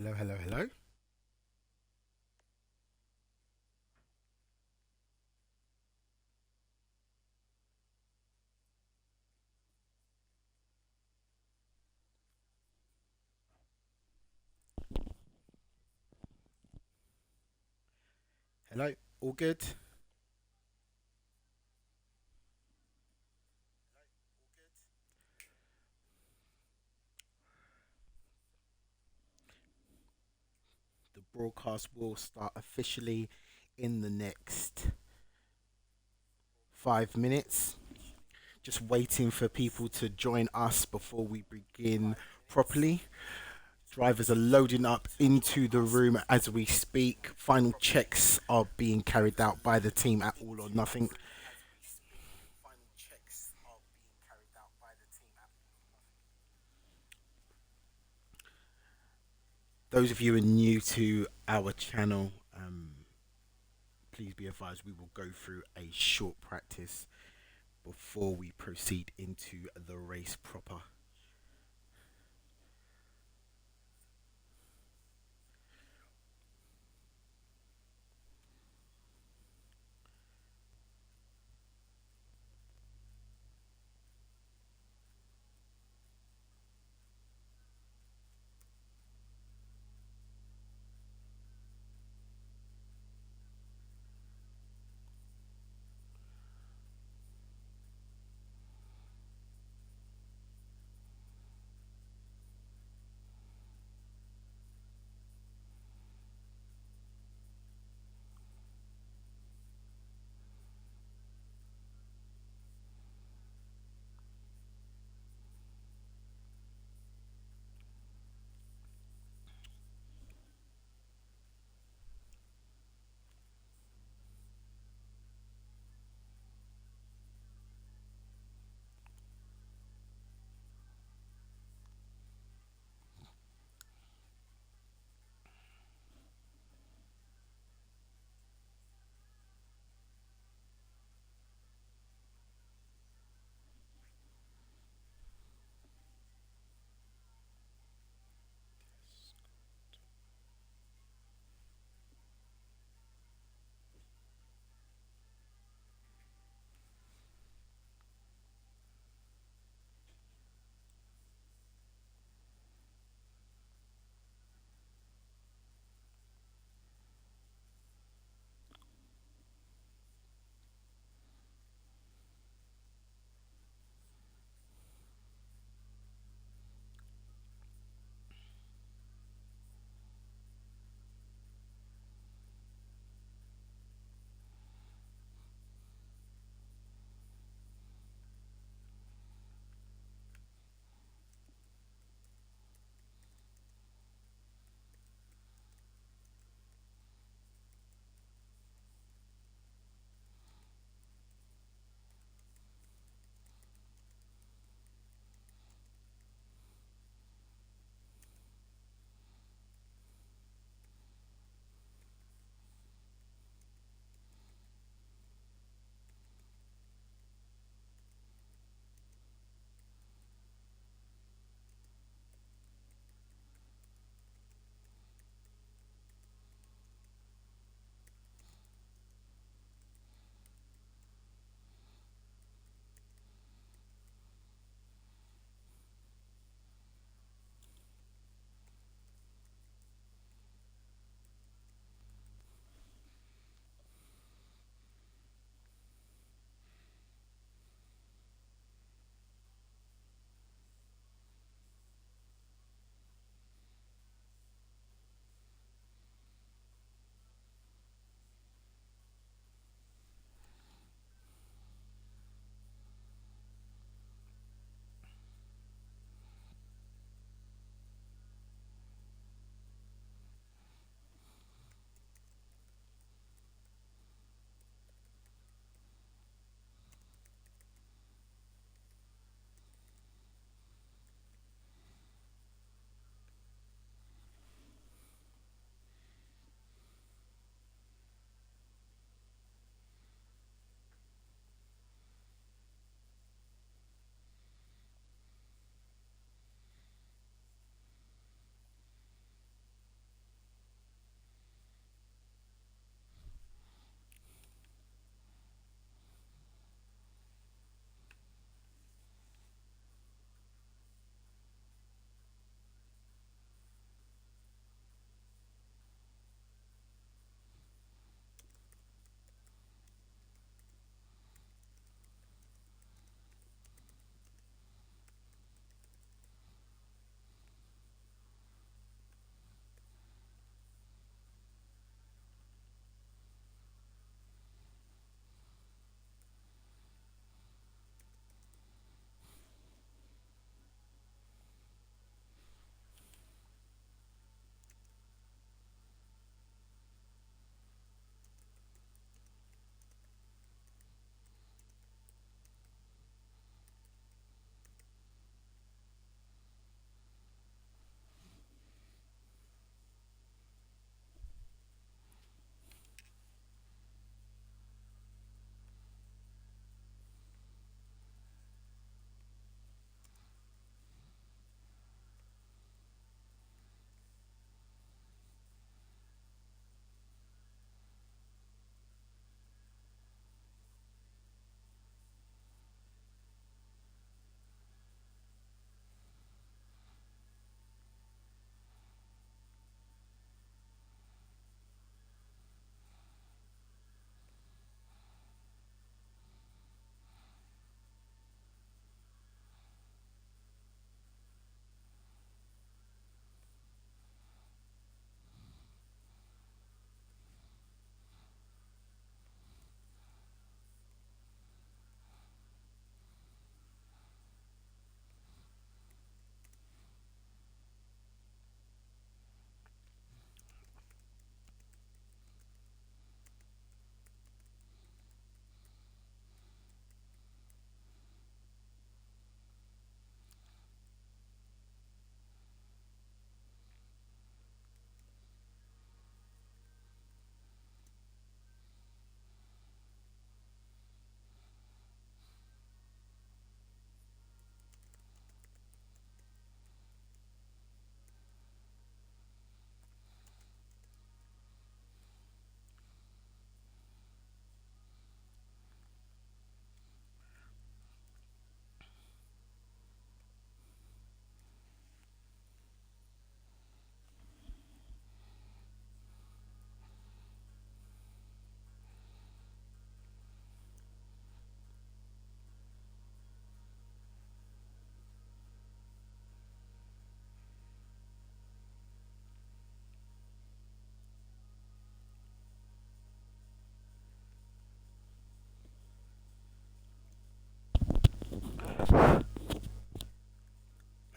Hello, hello, hello. Hello, all good? The broadcast will start officially in the next 5 minutes. Just waiting for people to join us before we begin properly. Drivers are loading up into the room as we speak. Final checks are being carried out by the team at All or Nothing. Those of you who are new to our channel, please be advised we will go through a short practice before we proceed into the race proper.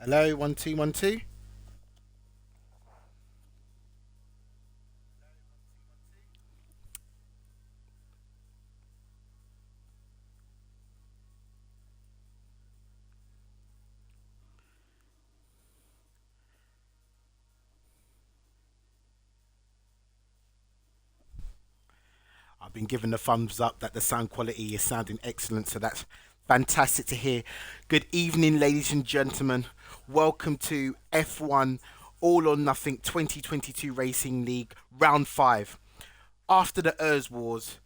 Hello, 1 2 1 2. I've been given the thumbs up that the sound quality is sounding excellent, so that's fantastic to hear. Good evening, ladies and gentlemen. Welcome to F1 All or Nothing 2022 Racing League Round 5. After the Urs Wars,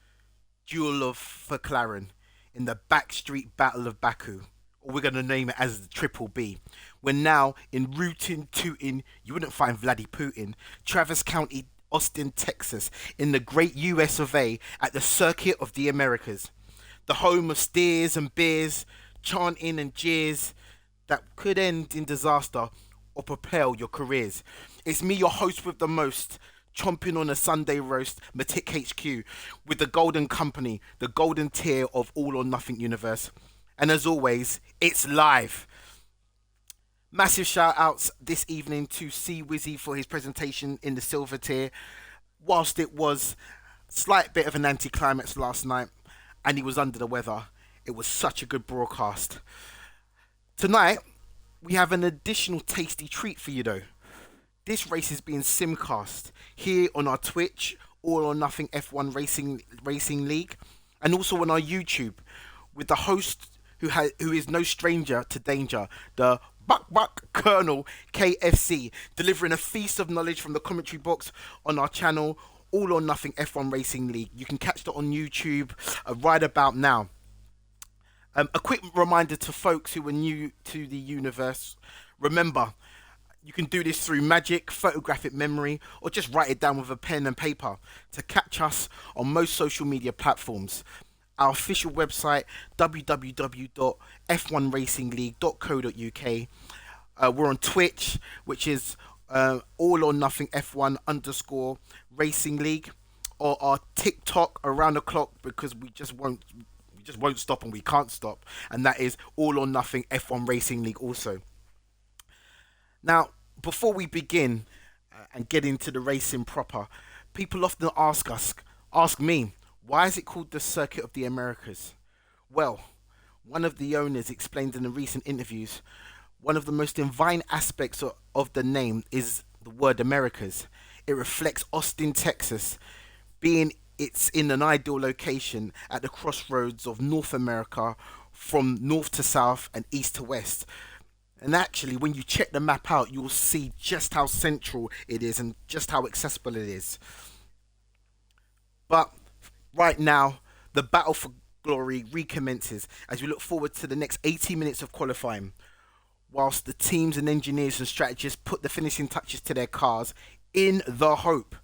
duel of McLaren in the Backstreet Battle of Baku, or we're going to name it as the Triple B. We're now in Rootin' Tootin', you wouldn't find Vladdy Putin, Travis County, Austin, Texas, in the great U.S.A. at the Circuit of the Americas, the home of steers and beers, chanting and jeers that could end in disaster or propel your careers. It's me, your host with the most, chomping on a Sunday roast, MeticeHQ, with the golden company, the golden tier of All or Nothing universe. And as always, it's live. Massive shout outs this evening to C Wizzy for his presentation in the silver tier. Whilst it was a slight bit of an anticlimax last night and he was under the weather, it was such a good broadcast. Tonight, we have an additional tasty treat for you though. This race is being simcast here on our Twitch, All or Nothing F1 Racing League, and also on our YouTube, with the host who is no stranger to danger, the Buck Colonel KFC, delivering a feast of knowledge from the commentary box on our channel, All or Nothing F1 Racing League. You can catch that on YouTube right about now. A quick reminder to folks who are new to the universe: remember, you can do this through magic, photographic memory, or just write it down with a pen and paper to catch us on most social media platforms. Our official website, www.f1racingleague.co.uk. We're on Twitch, which is all or nothing F1 underscore Racing League, or our TikTok around the clock, because we just won't stop and we can't stop, and that is all or nothing F1 Racing League also. Now, before we begin and get into the racing proper, people often ask me, why is it called the Circuit of the Americas? Well, one of the owners explained in the recent interviews, one of the most divine aspects of the name is the word Americas. It reflects Austin, Texas, being it's in an ideal location at the crossroads of North America, from north to south and east to west. And actually, when you check the map out, you'll see just how central it is and just how accessible it is. But right now, the battle for glory recommences as we look forward to the next 80 minutes of qualifying, whilst the teams and engineers and strategists put the finishing touches to their cars in the hope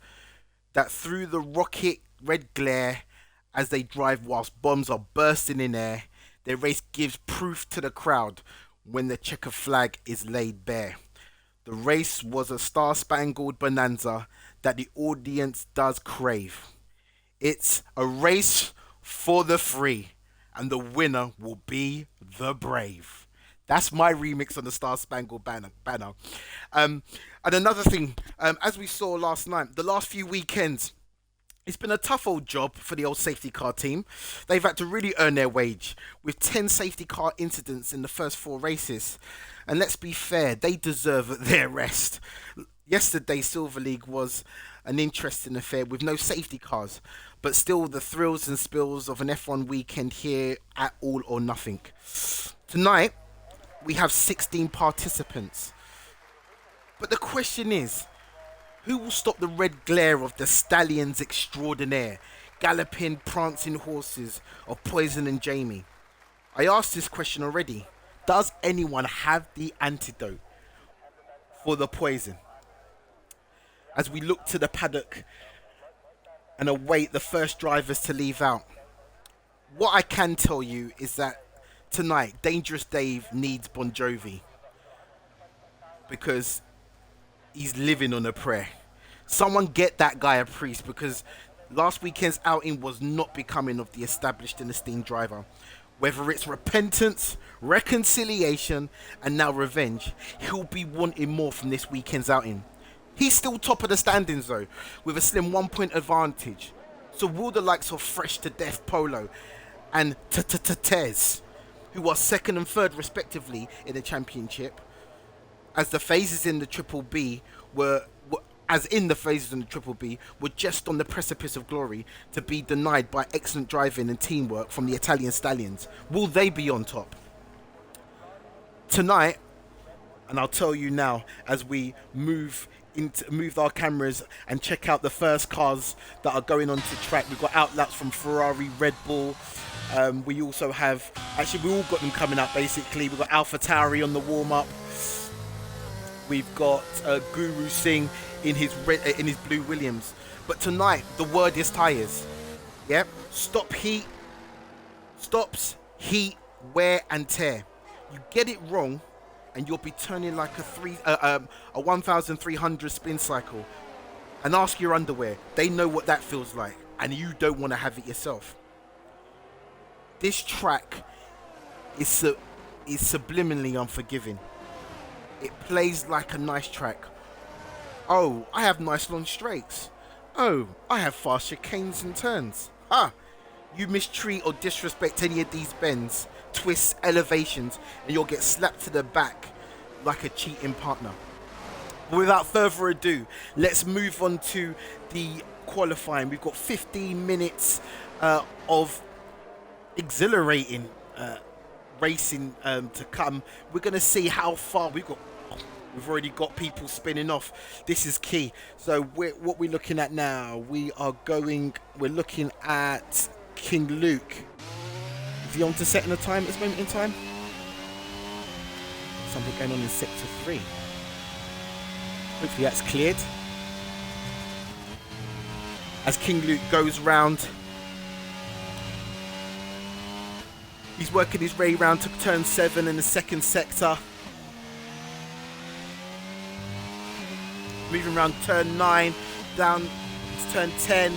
that through the rocket red glare as they drive whilst bombs are bursting in air, their race gives proof to the crowd when the checker flag is laid bare. The race was a star-spangled bonanza that the audience does crave. It's a race for the free, and the winner will be the brave. That's my remix on the Star Spangled Banner. And another thing, as we saw last night, the last few weekends, it's been a tough old job for the old safety car team. They've had to really earn their wage with 10 safety car incidents in the first four races. And let's be fair, they deserve their rest. Yesterday, Silver League was an interesting affair with no safety cars, but still the thrills and spills of an F1 weekend here at All or Nothing. Tonight, we have 16 participants. But the question is, who will stop the red glare of the stallions extraordinaire, galloping, prancing horses of Poison and Jamie? I asked this question already. Does anyone have the antidote for the poison? As we look to the paddock and await the first drivers to leave out, what I can tell you is that tonight, Dangerous Dave needs Bon Jovi because he's living on a prayer. Someone get that guy a priest, because last weekend's outing was not becoming of the established and esteemed driver. Whether it's repentance, reconciliation, and now revenge, he'll be wanting more from this weekend's outing. He's still top of the standings though, with a slim 1 point advantage. So will the likes of Fresh to Death Polo and Tez, who are second and third respectively in the championship, as the phases in the Triple B were just on the precipice of glory to be denied by excellent driving and teamwork from the Italian Stallions. Will they be on top? Tonight, and I'll tell you now as we move our cameras and check out the first cars that are going onto track. We've got outlaps from Ferrari, Red Bull. We also have, actually we all got them coming up basically. We've got Alpha Tauri on the warm-up. We've got Guru Singh in his blue Williams. But tonight, the word is tyres. Yep. Stops, heat, wear and tear. You get it wrong, and you'll be turning like a 1,300 spin cycle. And ask your underwear. They know what that feels like, and you don't want to have it yourself. This track is subliminally unforgiving. It plays like a nice track. Oh, I have nice long straights. Oh, I have fast chicanes and turns. You mistreat or disrespect any of these bends, twists, elevations, and you'll get slapped to the back like a cheating partner. But without further ado, let's move on to the qualifying. We've got 15 minutes of exhilarating racing to come. We're going to see how far we've already got people spinning off. This is key. So what we're looking at now, we're looking at King Luke. Is he on to setting a time at this moment in time? Something going on in sector 3. Hopefully that's cleared. As King Luke goes round, he's working his way round to turn 7 in the second sector. Moving around turn 9, down to turn 10,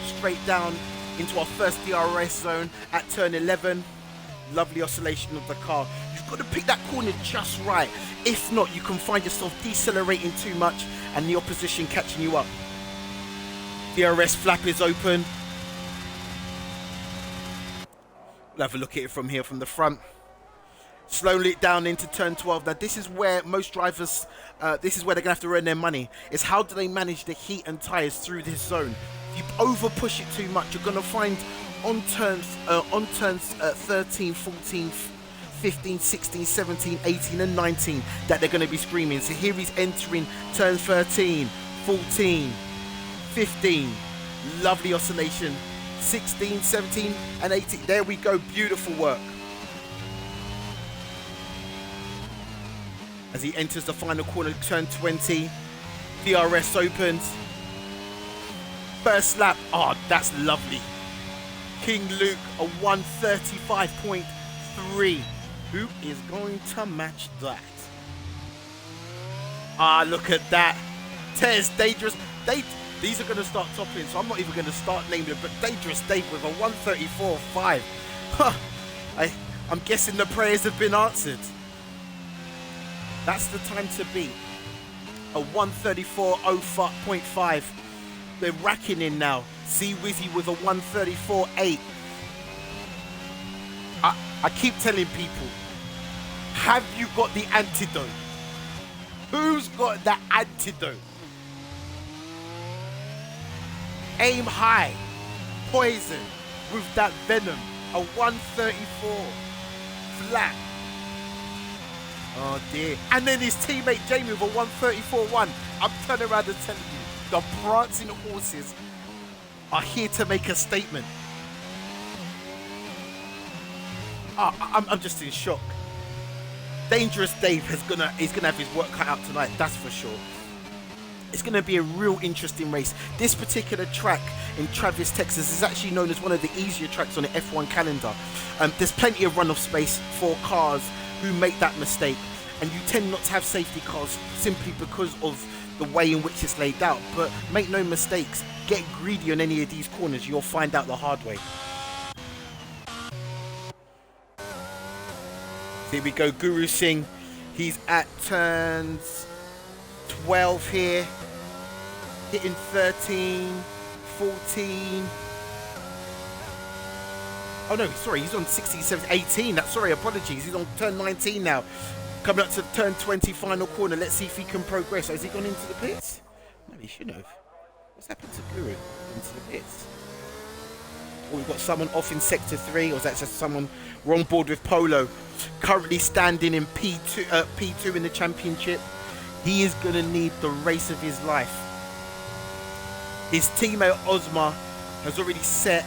straight down into our first DRS zone at turn 11. Lovely oscillation of the car. You've got to pick that corner just right. If not, you can find yourself decelerating too much and the opposition catching you up. DRS flap is open. We'll have a look at it from here, from the front. Slowly it down into turn 12. Now this is where most drivers, this is where they're going to have to earn their money. Is how do they manage the heat and tyres through this zone? If you over push it too much, you're going to find on turns 13, 14, 15, 16, 17, 18 and 19 that they're going to be screaming. So here he's entering turn 13, 14, 15. Lovely oscillation. 16, 17 and 18. There we go. Beautiful work. As he enters the final corner, turn 20, DRS opens. First lap, that's lovely. King Luke, a 135.3. Who is going to match that? Look at that. Tez, Dangerous. These are going to start topping, so I'm not even going to start naming it, but Dangerous Dave with a 134.5. I'm guessing the prayers have been answered. That's the time to beat. A 134.05. They're racking in now. See Wizzy with a 134.8. I keep telling people, have you got the antidote? Who's got the antidote? Aim high. Poison with that venom. A 134 flat. Oh dear. And then his teammate Jamie with a 134.1. I'm turning around and telling you, the prancing horses are here to make a statement. I'm just in shock. Dangerous Dave is gonna have his work cut out tonight, that's for sure. It's gonna be a real interesting race. This particular track in Travis, Texas is actually known as one of the easier tracks on the F1 calendar. There's plenty of runoff space for cars who make that mistake, and you tend not to have safety cars simply because of the way in which it's laid out. But make no mistakes, get greedy on any of these corners, you'll find out the hard way. Here we go, Guru Singh. He's at turns 12 here. Hitting 13, 14. Oh no, sorry, he's on 16, 17, 18. Sorry, apologies. He's on turn 19 now. Coming up to turn 20, final corner. Let's see if he can progress. Has he gone into the pits? No, he should have. What's happened to Guru? Into the pits. Oh, we've got someone off in sector 3, or is that just someone? We're on board with Polo. Currently standing in P2 in the championship. He is going to need the race of his life. His teammate Ozma has already set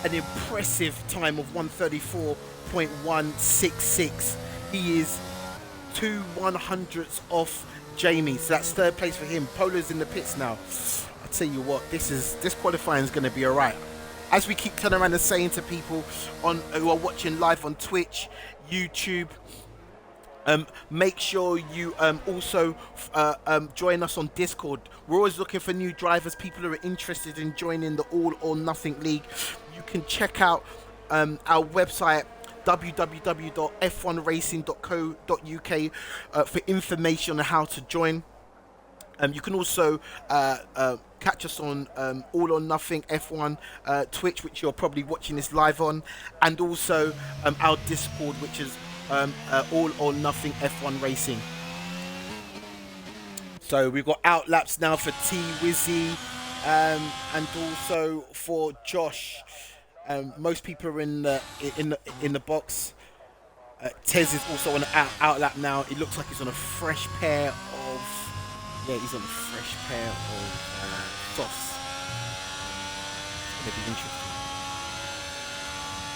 an impressive time of 134.166. He is 2/100ths off Jamie, so that's third place for him. Polo's in the pits now. I tell you what, this qualifying is going to be all right. As we keep turning around and saying to people who are watching live on Twitch, YouTube, make sure you also join us on Discord. We're always looking for new drivers, people who are interested in joining the All or Nothing League. You can check out our website, www.f1racing.co.uk, for information on how to join. You can also catch us on All or Nothing F1 Twitch, which you're probably watching this live on, and also our Discord, which is All or Nothing F1 Racing. So we've got outlaps now for T-Wizzy and also for Josh. Most people are in the box. Tez is also on an outlap now. It looks like he's on a fresh pair of he's on a fresh pair of softs. It's gonna be interesting.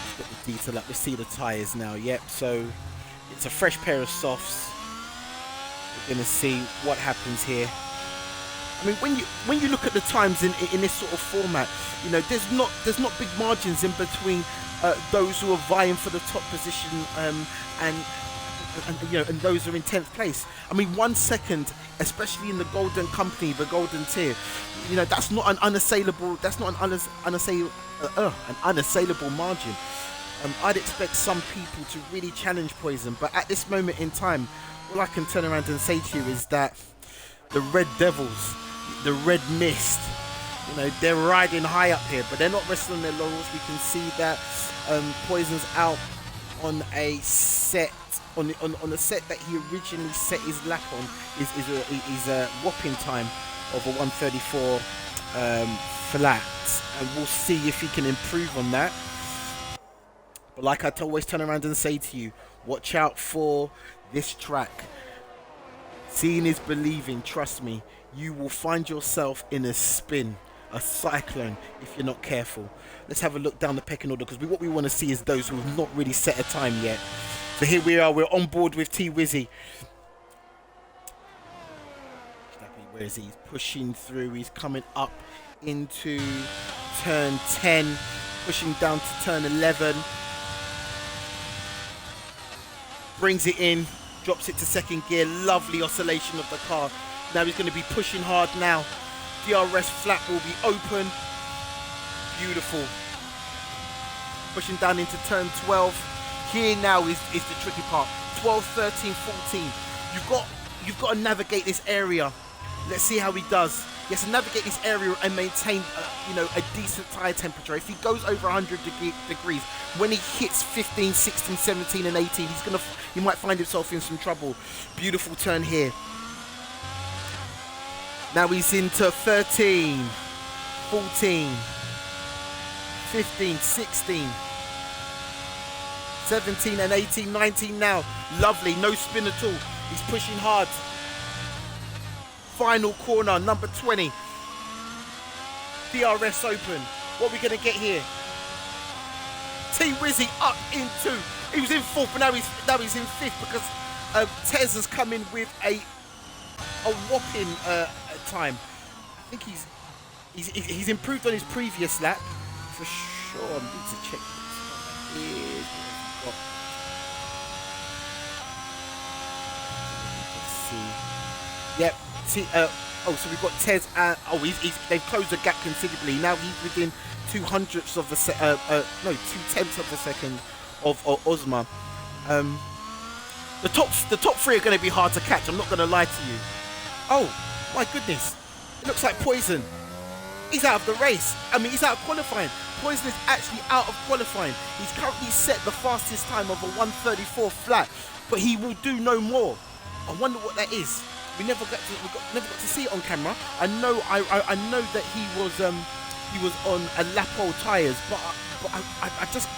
Let's get the detail up. Let's see the tires now. Yep. So it's a fresh pair of softs. We're gonna see what happens here. I mean, when you look at the times in this sort of format, you know, there's not big margins in between those who are vying for the top position and you know, and those who are in 10th place. I mean, 1 second, especially in the golden company, the golden tier, you know, that's not an unassailable. That's not an unassailable margin. I'd expect some people to really challenge Poison, but at this moment in time, all I can turn around and say to you is that the Red Devils, the Red Mist, you know, they're riding high up here, but they're not resting on their laurels. We can see that Poison's out on a set, on a set that he originally set his lap on, is a whopping time of a 134 flat, and we'll see if he can improve on that. But like I always turn around and say to you, watch out for this track. Seeing is believing, trust me. You will find yourself in a spin, a cyclone, if you're not careful. Let's have a look down the pecking order, because what we want to see is those who have not really set a time yet. So here we are, we're on board with T-Wizzy. Where is he? He's pushing through, he's coming up into turn 10, pushing down to turn 11. Brings it in, drops it to second gear. Lovely oscillation of the car. Now he's going to be pushing hard now. DRS flap will be open. Beautiful. Pushing down into turn 12. Here now is the tricky part. 12, 13, 14. You've got to navigate this area. Let's see how he does. He has to navigate this area and maintain, you know, a decent tire temperature. If he goes over 100 degrees, when he hits 15, 16, 17, and 18, he might find himself in some trouble. Beautiful turn here. Now he's into 13, 14, 15, 16, 17, and 18, 19 now. Lovely, no spin at all. He's pushing hard. Final corner, number 20. DRS open. What are we going to get here? T-Wizzy up into. He was in fourth, but now he's in fifth, because Tez has come in with a whopping time. I think he's improved on his previous lap for sure. I need to check this. Let's see. Yep. See, so we've got Tez. They've closed the gap considerably. Now he's within 2/100ths of a 2/10ths of a second of Ozma. The top three are going to be hard to catch. I'm not going to lie to you. Oh my goodness! It looks like Poison. He's out of the race. I mean, he's out of qualifying. Poison is actually out of qualifying. He's currently set the fastest time of a 1:34 flat, but he will do no more. I wonder what that is. We never got to see it on camera. I know that he was on a Lapo tyres, but I just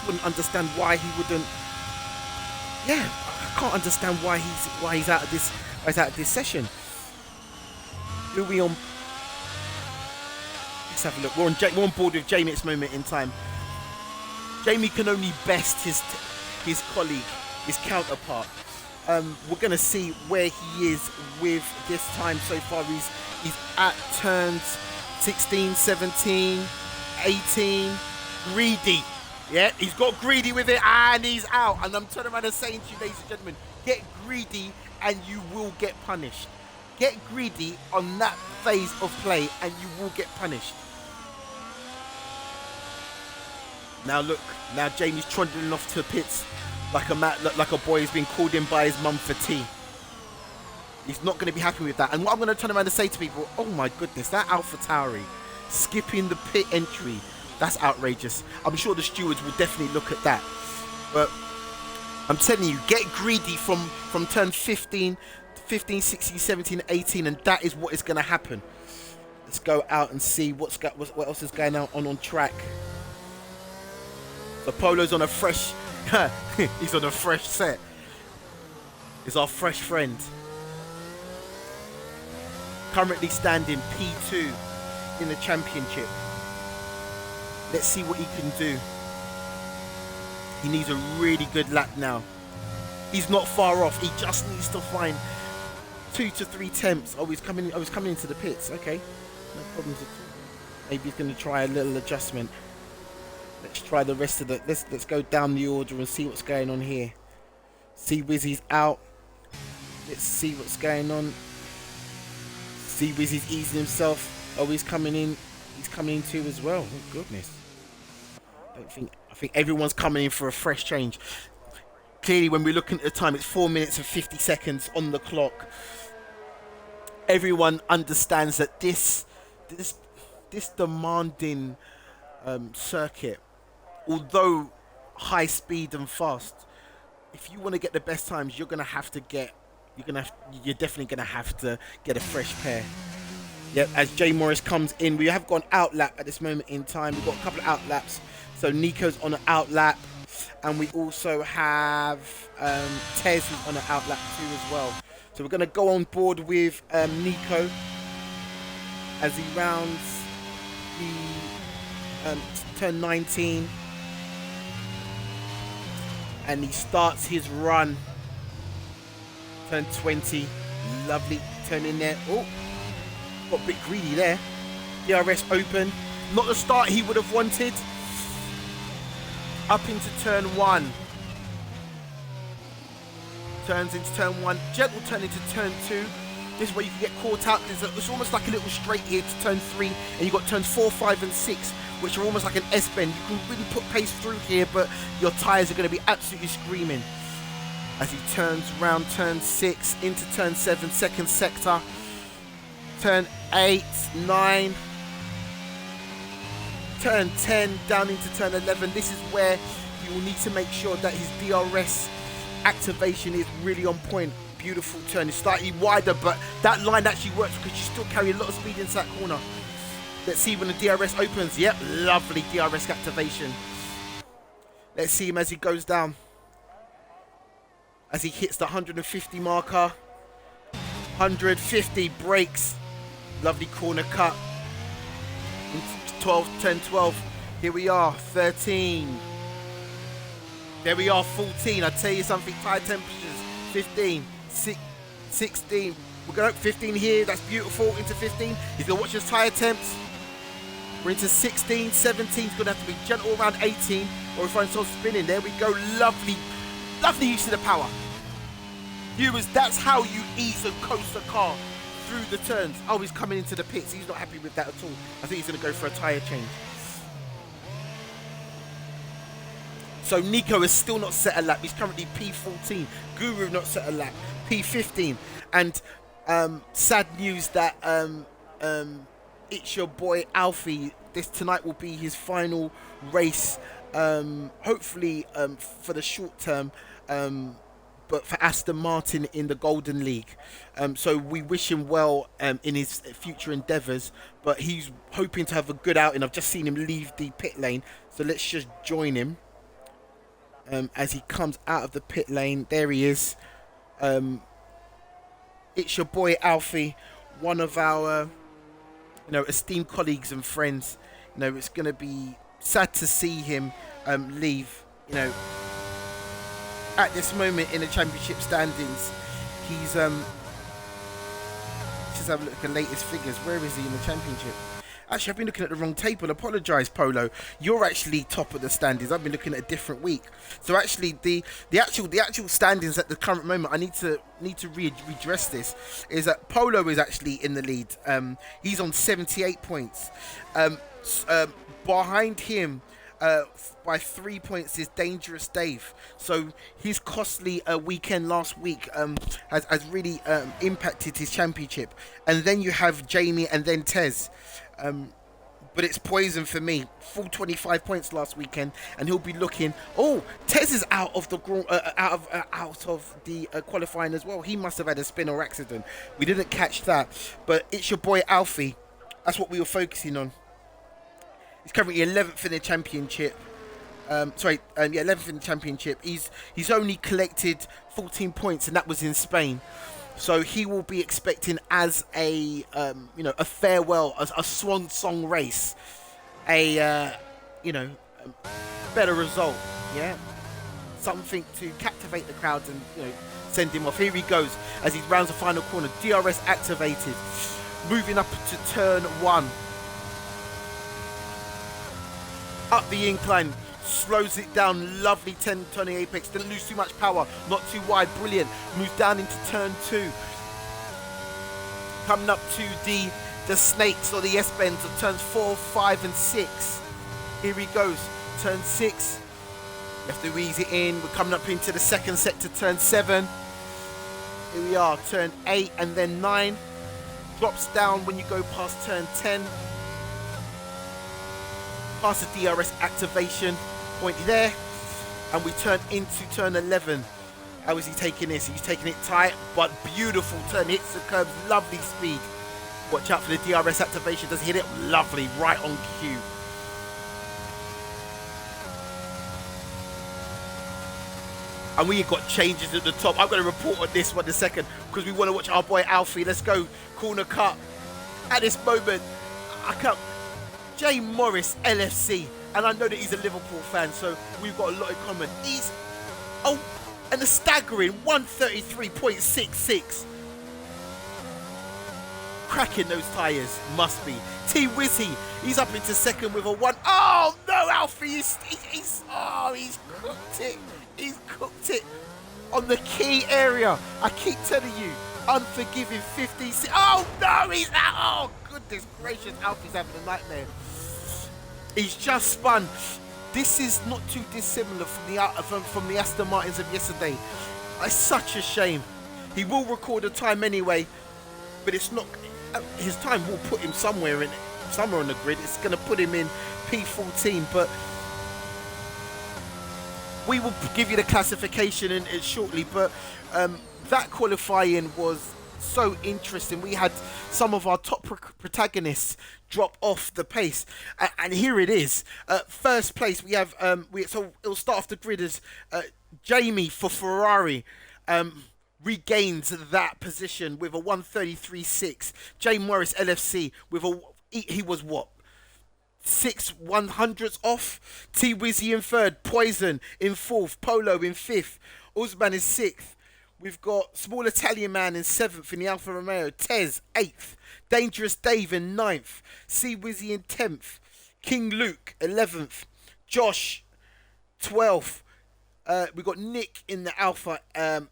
wouldn't understand why he wouldn't. Yeah, I can't understand why he's out of this session. Who we on? Let's have a look. We're on board with Jamie at this moment in time. Jamie can only best his colleague, his counterpart. We're gonna see where he is with this time so far. He's at turns 16, 17, 18. Greedy. Yeah, he's got greedy with it and he's out. And I'm turning around and saying to you, ladies and gentlemen, get greedy and you will get punished. Get greedy on that phase of play and you will get punished. Now look, now Jamie's trundling off to the pits like a boy who's been called in by his mum for tea. He's not going to be happy with that. And what I'm going to turn around and say to people, oh my goodness, that AlphaTauri skipping the pit entry, that's outrageous. I'm sure the stewards will definitely look at that. But I'm telling you, get greedy from turn 15, 16, 17, 18, and that is what is going to happen. Let's go out and see what else is going on track. So Polo's on a fresh, he's on a fresh set. He's our fresh friend. Currently standing P2 in the championship. Let's see what he can do. He needs a really good lap now. He's not far off. He just needs to find 2 to 3 temps. Oh, he's coming into the pits. Okay, no problems at all. Maybe he's going to try a little adjustment. Let's try the rest of the. Let's go down the order and see what's going on here. See Wizzy's out. Let's see what's going on. See Wizzy's easing himself. Oh, he's coming in. He's coming in too as well. Oh goodness. I think everyone's coming in for a fresh change. Clearly, when we're looking at the time, it's 4 minutes and 50 seconds on the clock. Everyone understands that this demanding circuit, although high speed and fast, if you want to get the best times, you're definitely gonna have to get a fresh pair. Yep, as Jay Morris comes in, we have got an out lap at this moment in time. We've got a couple of out laps. So Nico's on an out lap, and we also have Tez who's on an out lap too as well. So we're gonna go on board with Nico as he rounds the turn 19, and he starts his run. Turn 20, lovely turn in there. Oh, got a bit greedy there. DRS open, not the start he would have wanted. Up into turn 1. Turns into turn 1. Gentle turn into turn 2. This is where you can get caught out. It's almost like a little straight here to turn 3, and you've got turns 4, 5, and 6, which are almost like an S-bend. You can really put pace through here, but your tyres are going to be absolutely screaming. As he turns round turn 6 into turn 7, second sector. Turn 8, 9. Turn 10 down into turn 11. This is where you will need to make sure that his DRS activation is really on point. Beautiful turn. It's slightly wider, but that line actually works because you still carry a lot of speed into that corner. Let's see when the DRS opens. Yep, lovely DRS activation. Let's see him as he goes down. As he hits the 150 marker. 150, brakes. Lovely corner cut. 12, 10, 12. Here we are, 13. There we are, 14. I tell you something, tire temperatures, 15, 16. We're going up 15 here, that's beautiful, into 15. He's going to watch his tire temps. We're into 16, 17. He's going to have to be gentle around 18, or we find himself spinning. There we go, lovely, lovely use of the power. Viewers, that's how you ease and coast a car through the turns. Oh, he's coming into the pits. He's not happy with that at all. I think he's going to go for a tyre change. So Nico is still not set a lap. He's currently P14. Guru not set a lap. P15. And sad news that it's your boy Alfie. This tonight will be his final race. Hopefully for the short term. But for Aston Martin in the Golden League. So we wish him well in his future endeavours, but he's hoping to have a good outing. I've just seen him leave the pit lane, so let's just join him as he comes out of the pit lane. There he is. It's your boy Alfie, one of our esteemed colleagues and friends. It's going to be sad to see him leave. At this moment in the championship standings, he's just have a look at the latest figures. Where is he in the championship? Actually, I've been looking at the wrong table. Apologise, Polo. You're actually top of the standings. I've been looking at a different week. So actually, the actual standings at the current moment, I need to redress this. Is that Polo is actually in the lead. He's on 78 points. Behind him. By 3 points is Dangerous Dave. So his costly weekend last week has really impacted his championship. And then you have Jamie and then Tez. But it's poison for me. Full 25 points last weekend, and he'll be looking. Oh, Tez is out of the qualifying as well. He must have had a spin or accident. We didn't catch that. But it's your boy Alfie. That's what we were focusing on. He's currently 11th in the championship. 11th in the championship. He's only collected 14 points, and that was in Spain. So he will be expecting as a farewell, a swan song race, a better result. Yeah, something to captivate the crowds and send him off. Here he goes as he rounds the final corner. DRS activated, moving up to turn 1. Up the incline, slows it down, lovely 10 turning apex, didn't lose too much power, not too wide, brilliant. Moves down into turn 2. Coming up to the snakes or the S-bends of turns 4, 5 and 6. Here he goes, turn 6. You have to ease it in. We're coming up into the second sector, turn 7. Here we are, turn 8 and then 9. Drops down when you go past turn 10. Past the DRS activation point there, and we turn into turn 11. How is he taking this? He's taking it tight, but beautiful turn. Hits the curves, lovely speed. Watch out for the DRS activation. Does hit it? Lovely, right on cue. And we got changes at the top. I'm going to report on this one in a second because we want to watch our boy Alfie. Let's go. Corner cut. At this moment, I can't. Jay Morris, LFC, and I know that he's a Liverpool fan, so we've got a lot in common. And a staggering 133.66. Cracking those tyres, must be. T Wizzy, he's up into second with a 1. Oh no, Alfie, he's cooked it. He's cooked it on the key area. I keep telling you, unforgiving 50. Oh no, he's out. Oh goodness gracious, Alfie's having a nightmare. He's just spun. This is not too dissimilar from the Aston Martins of yesterday. It's such a shame. He will record a time anyway, but it's not. His time will put him somewhere on the grid. It's going to put him in P14, but we will give you the classification shortly. But that qualifying was so interesting. We had some of our top protagonists drop off the pace, and here it is. First place we have so it'll start off the grid as Jamie for Ferrari regains that position with a 133.6. Jay Morris LFC with he was what, 6/100ths off. T Wizzy in third, Poison in fourth, Polo in fifth, Usman in sixth. We've got Small Italian Man in 7th in the Alfa Romeo. Tez, 8th. Dangerous Dave in 9th. C Wizzy in 10th. King Luke, 11th. Josh, 12th. We've got Nick in the Alpha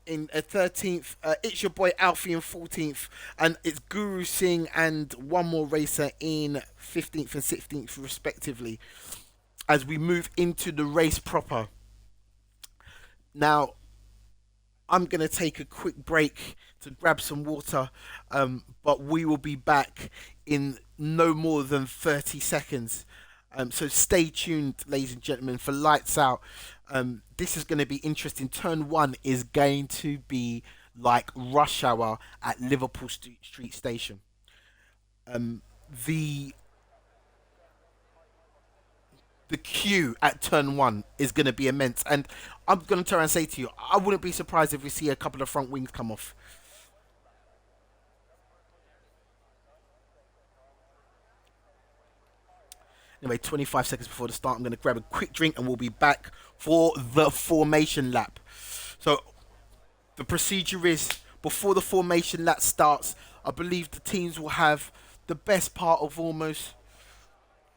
in 13th. It's your boy Alfie in 14th. And it's Guru Singh and one more racer in 15th and 16th respectively. As we move into the race proper. Now, I'm going to take a quick break to grab some water, but we will be back in no more than 30 seconds. So stay tuned, ladies and gentlemen, for Lights Out. This is going to be interesting. Turn one is going to be like rush hour at Liverpool Street Station. The the queue at turn one is going to be immense, and I'm going to turn and say to you, I wouldn't be surprised if we see a couple of front wings come off. Anyway, 25 seconds before the start, I'm going to grab a quick drink and we'll be back for the formation lap. So, the procedure is before the formation lap starts, I believe the teams will have the best part of almost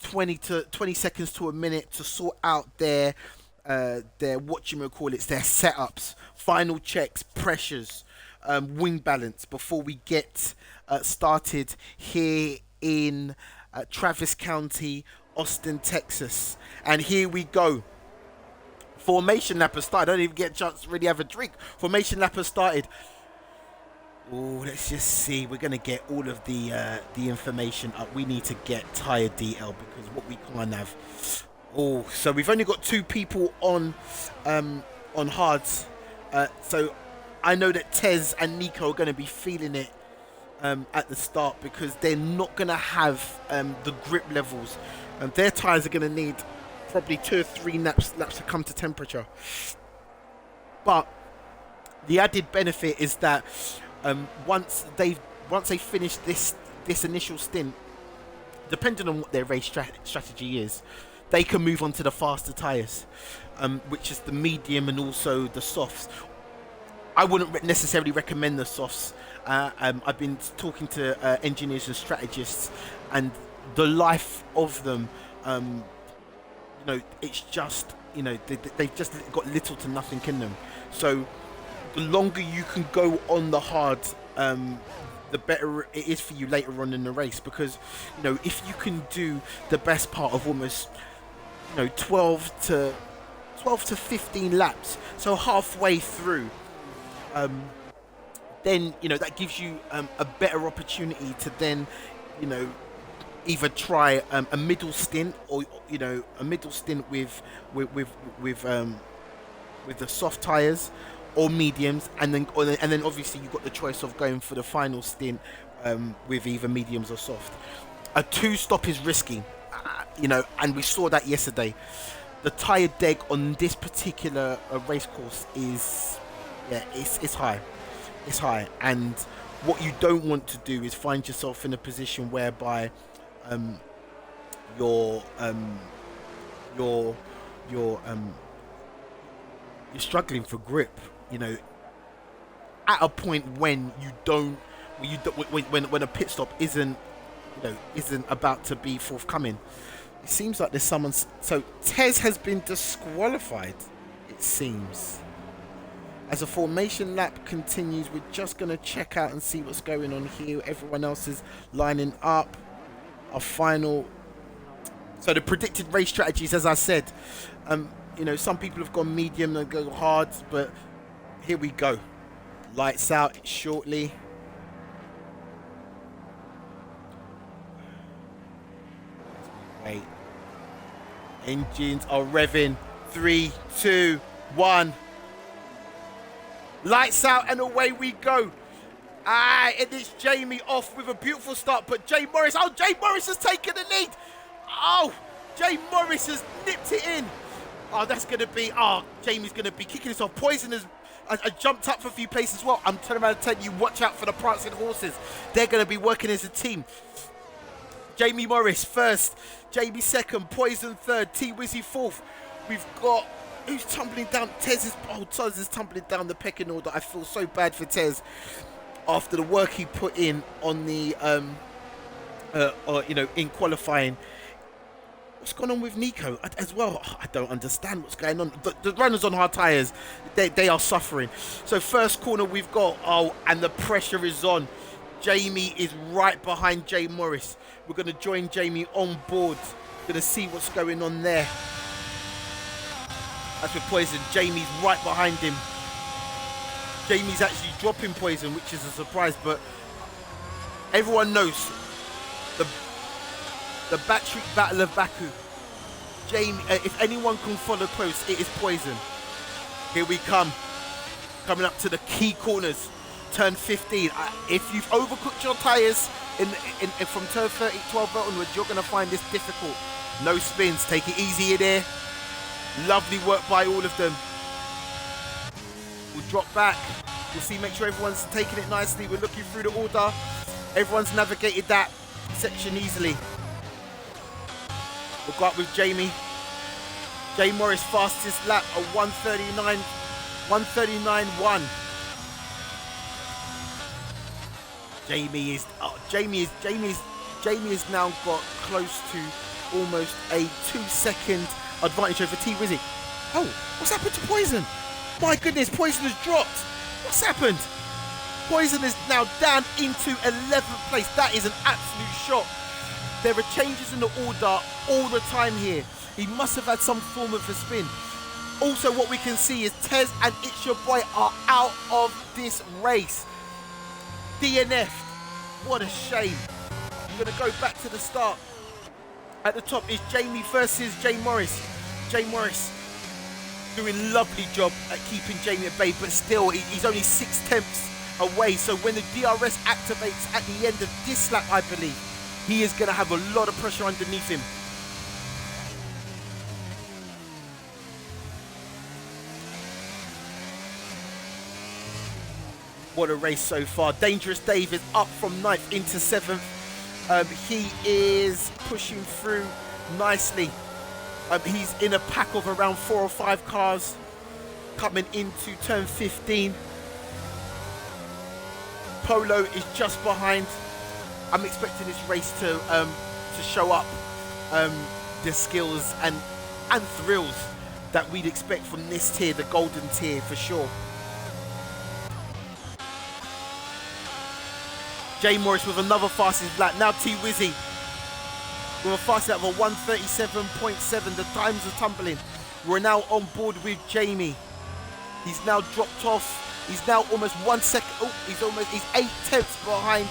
20 seconds to a minute to sort out their what you may call it, their setups, final checks, pressures, wing balance before we get started here in Travis County, Austin, Texas. And here we go. Formation lap has started. I don't even get a chance to really have a drink. Formation lap has started. Oh, let's just see. We're gonna get all of the information up. We need to get tire DL because what we can't have. Oh, so we've only got two people on hards. So I know that Tez and Nico are gonna be feeling it at the start because they're not gonna have the grip levels, and their tires are gonna need probably 2 or 3 laps to come to temperature. But the added benefit is that once they finish this initial stint, depending on what their race strategy is, they can move on to the faster tires, which is the medium and also the softs. I wouldn't necessarily recommend the softs. I've been talking to engineers and strategists, and the life of them, it's just, they've just got little to nothing in them. So the longer you can go on the hard, the better it is for you later on in the race. Because, if you can do the best part of almost, 12 to 15 laps, so halfway through, then that gives you a better opportunity to then, either try a middle stint, or a middle stint with the soft tires or mediums, and then obviously you've got the choice of going for the final stint with either mediums or soft. A two-stop is risky, and we saw that yesterday. The tire deg on this particular race course is, it's high. It's high, and what you don't want to do is find yourself in a position whereby you're you're you're struggling for grip. At a point when when a pit stop isn't about to be forthcoming. It seems like there's someone. So Tez has been disqualified, it seems. As a formation lap continues, we're just going to check out and see what's going on here. Everyone else is lining up. Our final. So the predicted race strategies, as I said, some people have gone medium and go hard, but here we go. Lights out shortly. Wait. Engines are revving. 3, 2, 1. Lights out and away we go. And it's Jamie off with a beautiful start, but Jay Morris. Oh, Jay Morris has taken the lead. Oh, Jay Morris has nipped it in. Oh, that's going to be, Jamie's going to be kicking us off. Poison has jumped up for a few places as well. I'm turning around to tell you, watch out for the prancing horses. They're going to be working as a team. Jamie Morris first, Jamie second, Poison third, T-Wizzy fourth. We've got, who's tumbling down? Tez is tumbling down the pecking order. I feel so bad for Tez after the work he put in on the, in qualifying. What's going on with Nico as well? I don't understand what's going on. The runners on hard tyres, they are suffering. So first corner we've got, and the pressure is on. Jamie is right behind Jay Morris. We're going to join Jamie on board. Going to see what's going on there. That's with Poison. Jamie's right behind him. Jamie's actually dropping Poison, which is a surprise, but everyone knows the battery battle of Baku. Jamie, if anyone can follow close, it is Poison. Here we come. Coming up to the key corners. Turn 15. If you've overcooked your tyres from turn 30, 12 onwards, you're going to find this difficult. No spins. Take it easy in there. Lovely work by all of them. We'll drop back. We'll see, make sure everyone's taking it nicely. We're looking through the order. Everyone's navigated that section easily. We'll go up with Jamie. Jay Morris fastest lap, a 139.1. Jamie has now got close to almost a 2-second advantage over T-Wizzy. Oh, what's happened to Poison? My goodness, Poison has dropped. What's happened? Poison is now down into 11th place. That is an absolute shock. There are changes in the order all the time here. He must have had some form of a spin. Also, what we can see is Tez and It's Your Boy are out of this race. DNF. What a shame. I'm going to go back to the start. At the top is Jamie versus Jay Morris. Jay Morris doing a lovely job at keeping Jamie at bay, but still, he's only 6/10 away. So when the DRS activates at the end of this lap, I believe, he is going to have a lot of pressure underneath him. What a race so far. Dangerous Dave is up from 9th into 7th. He is pushing through nicely. He's in a pack of around 4 or 5 cars coming into turn 15. Polo is just behind. I'm expecting this race to show up the skills and thrills that we'd expect from this tier, the golden tier, for sure. Jay Morris with another fastest lap. Now T-Wizzy with a fastest lap of a 137.7. The times are tumbling. We're now on board with Jamie. He's now dropped off. He's now almost 1 second. Oh, he's 8/10 behind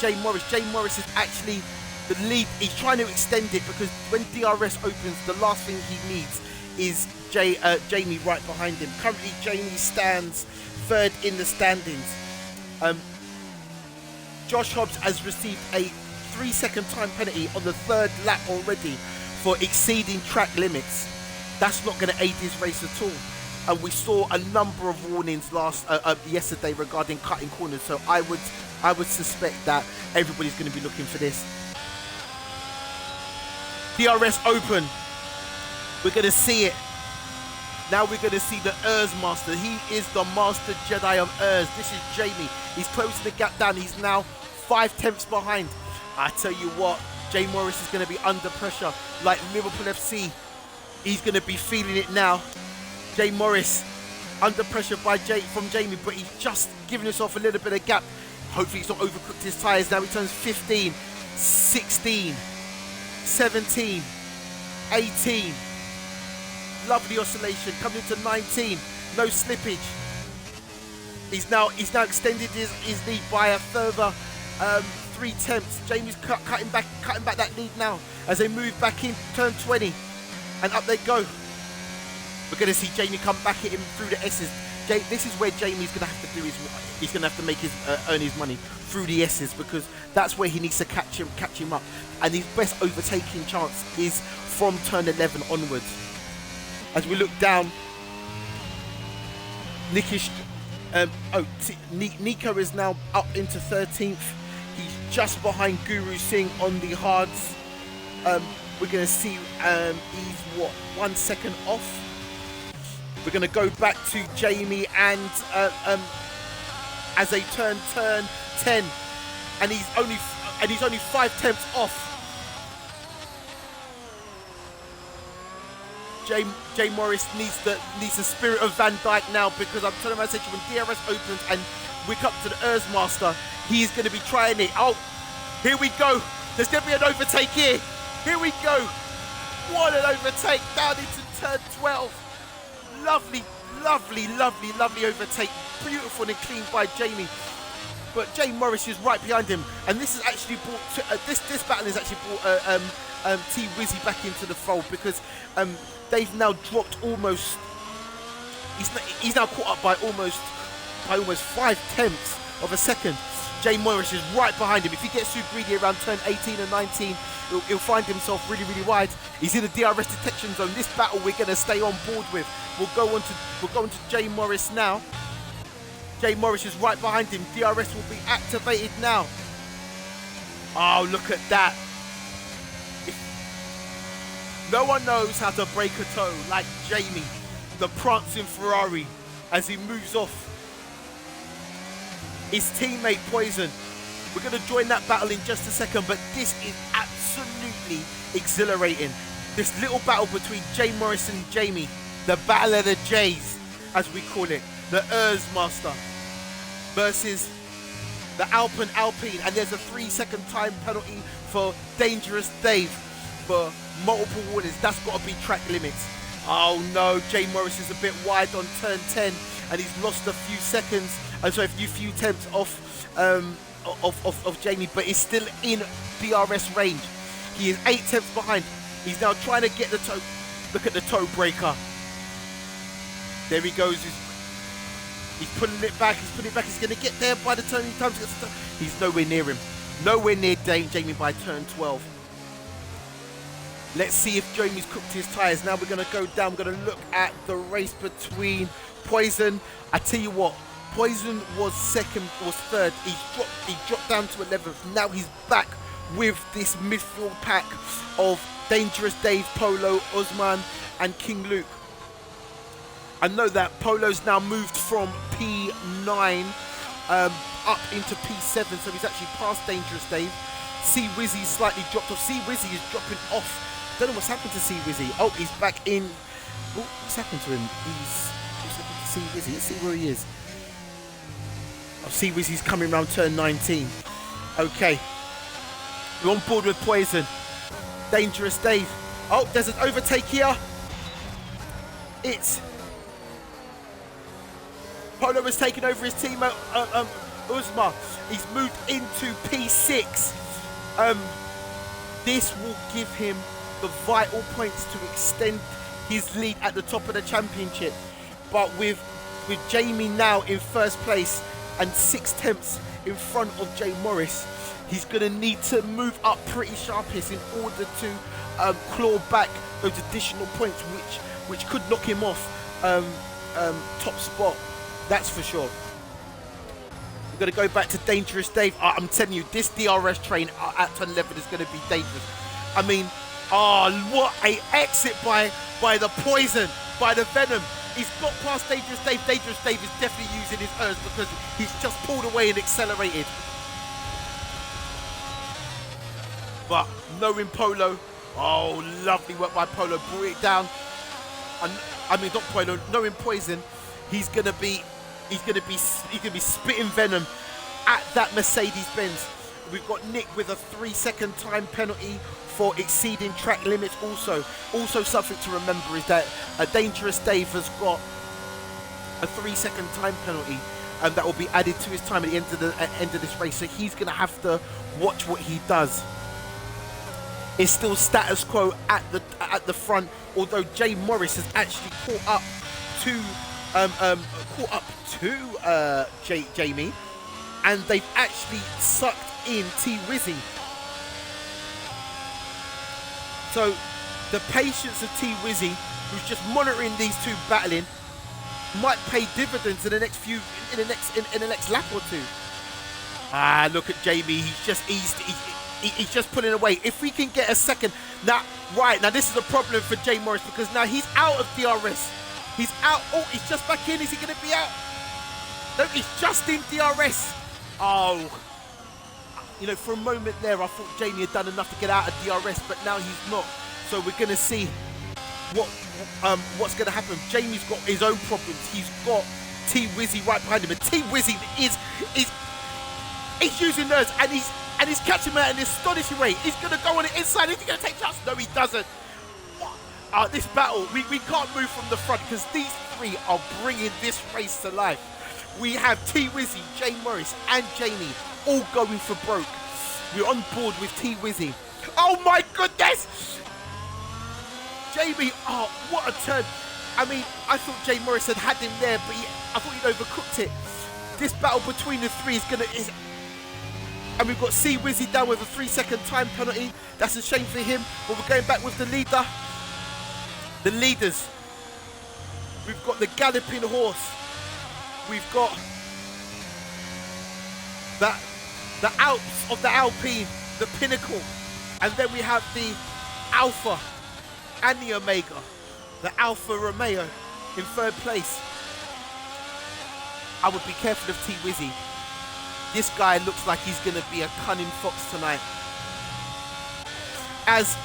Jay Morris. Jay Morris is actually the lead. He's trying to extend it because when DRS opens, the last thing he needs is Jamie right behind him. Currently, Jamie stands 3rd in the standings. Josh Hobbs has received a 3-second time penalty on the 3rd lap already for exceeding track limits. That's not going to aid his race at all. And we saw a number of warnings yesterday regarding cutting corners. So I would suspect that everybody's going to be looking for this. DRS open. We're going to see it. Now we're going to see the Urs Master. He is the Master Jedi of Urs. This is Jamie. He's closing the gap down. He's now 5/10 behind. I tell you what, Jay Morris is going to be under pressure like Liverpool FC. He's going to be feeling it now. Jay Morris under pressure from Jamie, but he's just giving himself a little bit of gap. Hopefully he's not overcooked his tyres. Now he turns 15, 16, 17, 18. Lovely oscillation coming into 19. No slippage. He's now extended his lead by a further 3/10. Jamie's cutting back that lead now as they move back in turn 20, and up they go. We're going to see Jamie come back at him through the S's. This is where Jamie's going to have to do he's going to have to make earn his money through the S's, because that's where he needs to catch him up. And his best overtaking chance is from turn 11 onwards. As we look down, Nico is now up into 13th. He's just behind Guru Singh on the hards. We're going to see he's 1 second off. We're going to go back to Jamie and as they turn 10, and he's only 5/10 off. Jay Morris needs the spirit of Van Dijk now, because I'm telling you, when DRS opens and we come to the Urs Master, he's going to be trying it. Oh, here we go. There's going to be an overtake here. Here we go. What an overtake down into turn 12. Lovely, lovely, lovely, lovely overtake. Beautiful and clean by Jamie. But Jay Morris is right behind him, and this has actually brought this battle has actually brought T Wizzy back into the fold, because they've now dropped almost. He's now caught up by almost 5/10 of a second. Jay Morris is right behind him. If he gets too greedy around turn 18 and 19, he'll find himself really, really wide. He's in the DRS detection zone. This battle we're going to stay on board with. We'll go on to Jay Morris now. Jay Morris is right behind him. DRS will be activated now. Oh, look at that. No one knows how to break a toe like Jamie, the prancing Ferrari, as he moves off his teammate Poison. We're going to join that battle in just a second, but this is absolutely exhilarating. This little battle between Jay Morris and Jamie, the battle of the Jays, as we call it, the Master versus the Alpine, and there's a 3-second time penalty for Dangerous Dave for multiple warnings. That's got to be track limits. Oh no, Jay Morris is a bit wide on turn 10, and he's lost a few seconds, and so a few tenths off of Jamie, but he's still in DRS range. He is 8 tenths behind. He's now trying to get the toe. Look at the toe breaker. There he goes. He's pulling it back. He's going to get there by the turn. He's nowhere near him. Nowhere near Jamie by turn 12. Let's see if Jamie's cooked his tyres. Now we're going to go down. We're going to look at the race between Poison. I tell you what, Poison was third. He dropped down to 11th. Now he's back with this midfield pack of Dangerous Dave, Polo, Osman, and King Luke. I know that Polo's now moved from P9 up into P7, so he's actually past Dangerous Dave. C Wizzy slightly dropped off. C Wizzy is dropping off. Don't know what's happened to C Wizzy. Oh, he's back in. What's happened to him? What's happened to C Wizzy? Let's see where he is. Oh, C Wizzy's coming around turn 19. Okay. We're on board with Poison. Dangerous Dave. Oh, there's an overtake here. It's Polo has taken over his team, Uzma. He's moved into P6. This will give him the vital points to extend his lead at the top of the championship. But with Jamie now in first place and 6 tenths in front of Jay Morris, he's going to need to move up pretty sharpish in order to claw back those additional points, which could knock him off top spot. That's for sure. We're going to go back to Dangerous Dave. I'm telling you, this DRS train at turn 11 is going to be dangerous. I mean, what a exit by the Poison, by the Venom. He's got past Dangerous Dave. Dangerous Dave is definitely using his urge because he's just pulled away and accelerated. But knowing Polo, oh, lovely work by Polo, brought it down. I mean, not Polo, knowing Poison, he's gonna be spitting venom at that Mercedes-Benz. We've got Nick with a 3-second time penalty for exceeding track limits. Also something to remember is that a Dangerous Dave has got a 3-second time penalty, and that will be added to his time at the end of this race. So he's gonna have to watch what he does. It's still status quo at the front, although Jay Morris has actually caught up to Jamie, and they've actually sucked in T Wizzy. So the patience of T Wizzy, who's just monitoring these two battling, might pay dividends in the next lap or two. Look at Jamie. He's just pulling away. If we can get a second now, this is a problem for Jay Morris because now he's out of DRS. He's out. Oh, he's just back in. Is he going to be out? No, he's just in DRS. Oh, for a moment there, I thought Jamie had done enough to get out of DRS, but now he's not. So we're going to see what's going to happen. Jamie's got his own problems. He's got T Wizzy right behind him, and T Wizzy is using those, and he's catching him out in an astonishing way. He's going to go on the inside. Is he going to take shots? No, he doesn't. This battle, we can't move from the front because three are bringing this race to life. We have T-Wizzy, Jay Morris, and Jamie all going for broke. We're on board with T-Wizzy. Oh my goodness! Jamie, oh, what a turn. I mean, I thought Jay Morris had him there, but I thought he'd overcooked it. This battle between the three and we've got C-Wizzy down with a 3-second time penalty. That's a shame for him, but we're going back with the leader. The leaders. We've got the galloping horse. We've got the Alps of the Alpine, the pinnacle. And then we have the Alpha and the Omega. The Alfa Romeo in third place. I would be careful of T-Wizzy. This guy looks like he's going to be a cunning fox tonight. As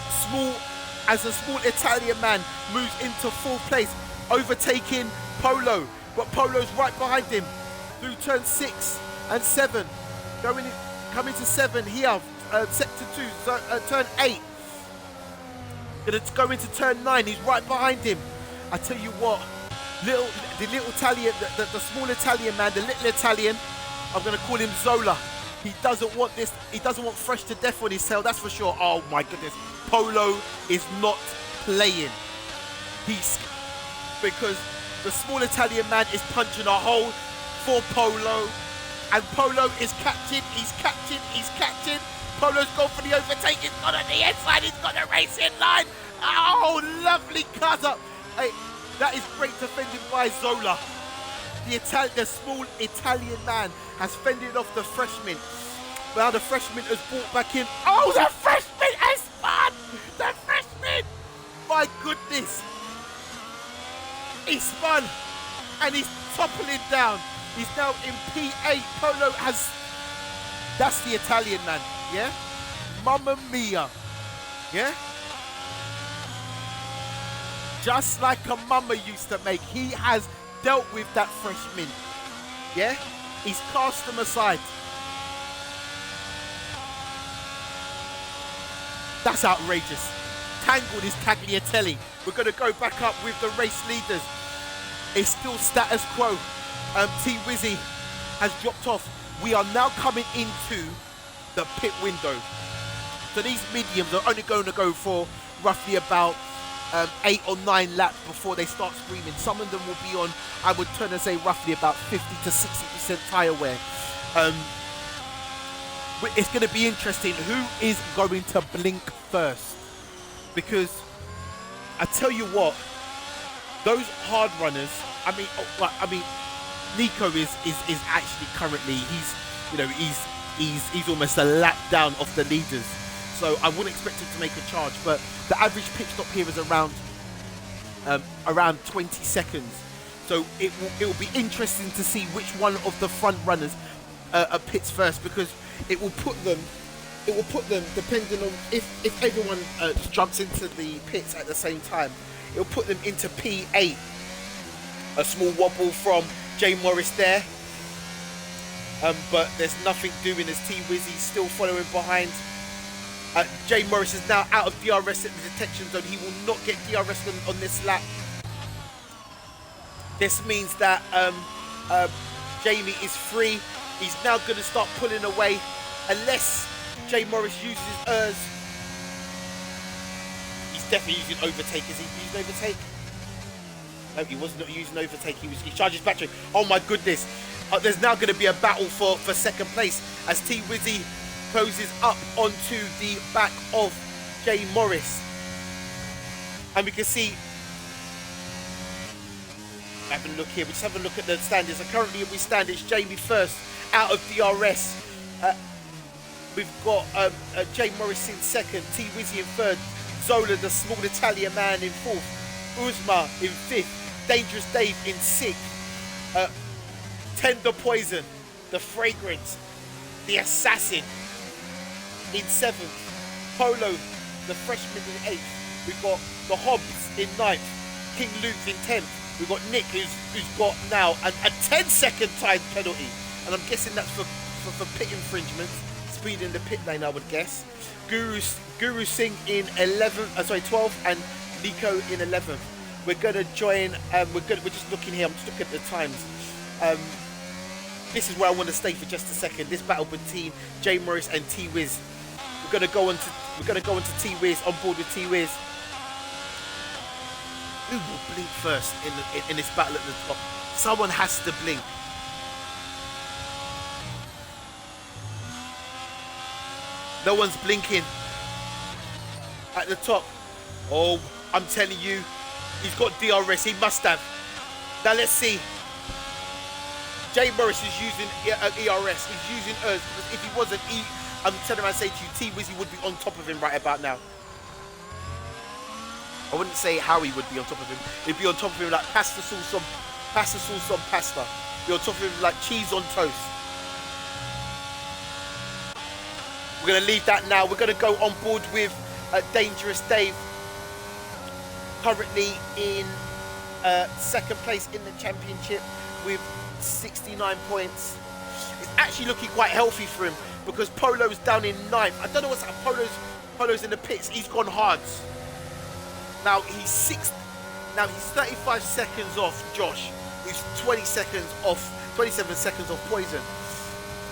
a small Italian man moves into fourth place, overtaking Polo, but Polo's right behind him through turn 6 and 7. Coming to 7 here, sector 2, turn 8. Gonna go into turn 9. He's right behind him. I tell you what, the little Italian, the small Italian man, the little Italian. I'm gonna call him Zola. He doesn't want this. He doesn't want fresh to death on his tail. That's for sure. Oh my goodness, Polo is not playing. Because the small Italian man is punching a hole for Polo, and Polo is catching. He's catching. Polo's gone for the overtake. He's got on the inside. He's got the racing line. Oh, lovely cut up. Hey, that is great defending by Zola. The small Italian man has fended off the freshman. Now the freshman has brought back in. Oh, the freshman has spun! The freshman! My goodness! He spun and he's toppling down. He's now in P8. Polo has... That's the Italian man, yeah? Mamma mia, yeah? Just like a mama used to make. He has dealt with that freshman, yeah? He's cast them aside. That's outrageous. Tangled is Tagliatelle. We're going to go back up with the race leaders. It's still status quo. T-Wizzy has dropped off. We are now coming into the pit window. So these mediums are only going to go for roughly about 8 or 9 laps before they start screaming. Some of them will be on, I would turn and say, roughly about 50 to 60% tyre wear. It's going to be interesting who is going to blink first, because I tell you what, those hard runners. I mean, Nico is actually currently he's almost a lap down off the leaders. So I wouldn't expect him to make a charge, but the average pit stop here is around 20 seconds. So it will be interesting to see which one of the front runners pits first, because it will put them depending on if everyone jumps into the pits at the same time. It will put them into P8. A small wobble from Jay Morris there, but there's nothing doing as T-Wizzy still following behind. Jay Morris is now out of DRS at the detection zone. He will not get DRS on this lap. This means that Jamie is free. He's now going to start pulling away, unless Jay Morris uses hers. He's definitely using overtake. Is he using overtake? No, he was not using overtake. He charges battery. Oh my goodness! There's now going to be a battle for second place as T-Wizzy closes up onto the back of Jay Morris, and we can see. Have a look here. We just have a look at the standings. So currently, we stand. It's Jamie first, out of DRS. We've got Jay Morris in second, T-Wizzy in third, Zola, the small Italian man, in fourth, Uzma in fifth, Dangerous Dave in sixth, Tender Poison, the Fragrance, the Assassin in seventh, Polo, the freshman in eighth. We've got the Hobbs in ninth, King Luke in 10th. We've got Nick who's got now a 10-second time penalty, and I'm guessing that's for pit infringements. Speed in the pit lane, I would guess. Guru Singh in 12th, and Nico in 11th. We're gonna join. We're just looking here. I'm just looking at the times. This is where I want to stay for just a second. This battle between Jay Morris and T Wiz. We're gonna go into T Wiz, on board with T Wiz. Who will blink first in this battle at the top? Someone has to blink. No one's blinking at the top. Oh, I'm telling you, he's got DRS. He must have. Now let's see. Jay Morris is using ERS. He's using ERS because if he wasn't, I'm telling him, I say to you, T Wizzy would be on top of him right about now. I wouldn't say how he would be on top of him. He'd be on top of him like pasta sauce on pasta. Be on top of him like cheese on toast. We're going to leave that now. We're going to go on board with Dangerous Dave. Currently in second place in the championship with 69 points. It's actually looking quite healthy for him because Polo's down in 9th. I don't know what's happened. Polo's in the pits. He's gone hards. Now he's 35 seconds off Josh. He's 27 seconds off Poison.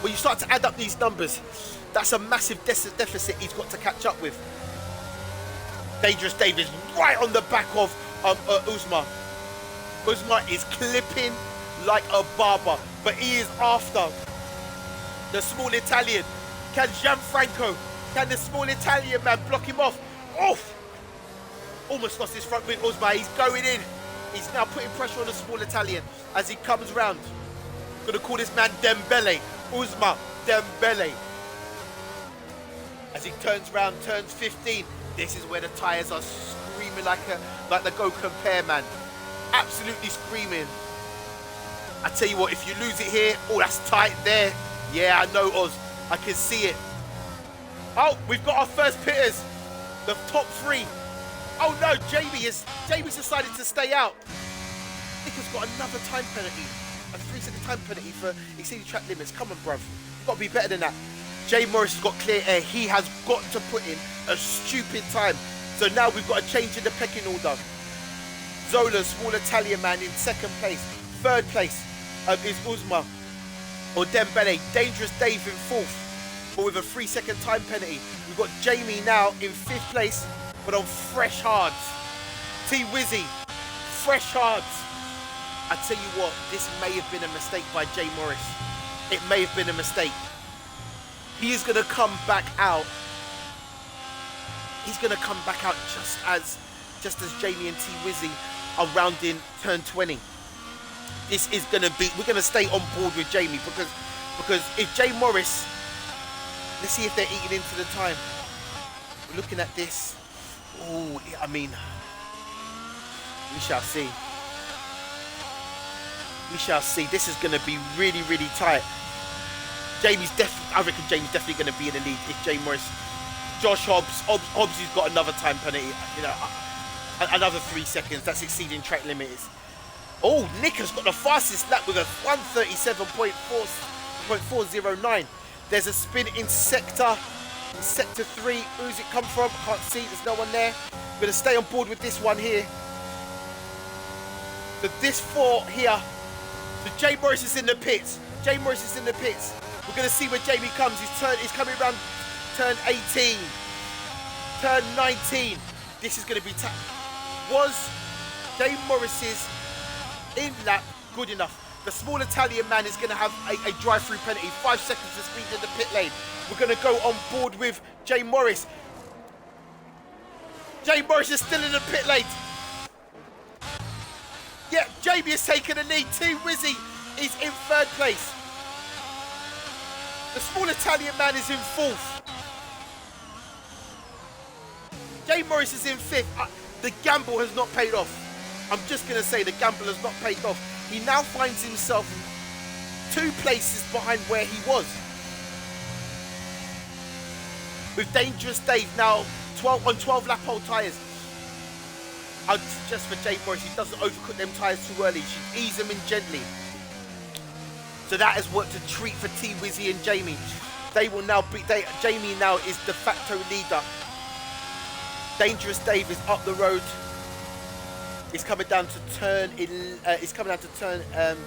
When you start to add up these numbers, that's a massive deficit he's got to catch up with. Dangerous Dave is right on the back of U.S.A. U.S.A. is clipping like a barber, but he is after the small Italian. Can the small Italian man block him off? Oof! Almost lost his front wing, U.S.A. He's going in. He's now putting pressure on the small Italian as he comes round. Gonna call this man Dembele. U.S.A. Dembele. As he turns round, turns 15. This is where the tyres are screaming like the Go Compare, man. Absolutely screaming. I tell you what, if you lose it here, oh, that's tight there. Yeah, I know, Oz. I can see it. Oh, we've got our first pitters. The top 3. Oh no, Jamie's decided to stay out. Nick has got another time penalty. A 3-second time penalty for exceeding track limits. Come on, bruv. You've got to be better than that. Jay Morris has got clear air. He has got to put in a stupid time. So now we've got a change in the pecking order. Zola, small Italian man, in second place. Third place is U.S.A. or Dembele. Dangerous Dave in 4th, but with a 3-second time penalty. We've got Jamie now in 5th place, but on fresh hards. T Wizzy, fresh hards. I tell you what, this may have been a mistake by Jay Morris. It may have been a mistake. He is going to come back out. He's going to come back out just as Jamie and T Wizzy are rounding turn 20. This is going to be, we're going to stay on board with Jamie because if Jay Morris, let's see if they're eating into the time. We're looking at this. Oh, I mean, we shall see. We shall see. This is going to be really, really tight. I reckon Jamie's definitely going to be in the lead if Jay Morris. Josh Hobbs has got another time penalty. You know, another 3 seconds. That's exceeding track limits. Oh, Nick has got the fastest lap with a 1:37.409. There's a spin in sector 3. Who's it come from? Can't see. There's no one there. I'm going to stay on board with this one here. So this 4 here. So Jay Morris is in the pits. We're going to see where Jamie comes. He's coming around turn 18. Turn 19. This is going to be tough. Was Jay Morris's in lap good enough? The small Italian man is going to have a drive-through penalty. 5 seconds to speed in the pit lane. We're going to go on board with Jay Morris. Jay Morris is still in the pit lane. Yeah, Jamie has taken a lead. T Wizzy is in 3rd place. The small Italian man is in 4th. Jay Morris is in 5th. The gamble has not paid off. I'm just going to say the gamble has not paid off. He now finds himself 2 places behind where he was. With Dangerous Dave now 12 lap old tyres. I'd suggest for Jay Morris, he doesn't overcook them tyres too early. He should ease them in gently. So that has worked a treat for T Wizzy and Jamie. Jamie now is de facto leader. Dangerous Dave is up the road. It's coming down to turn. It's coming down to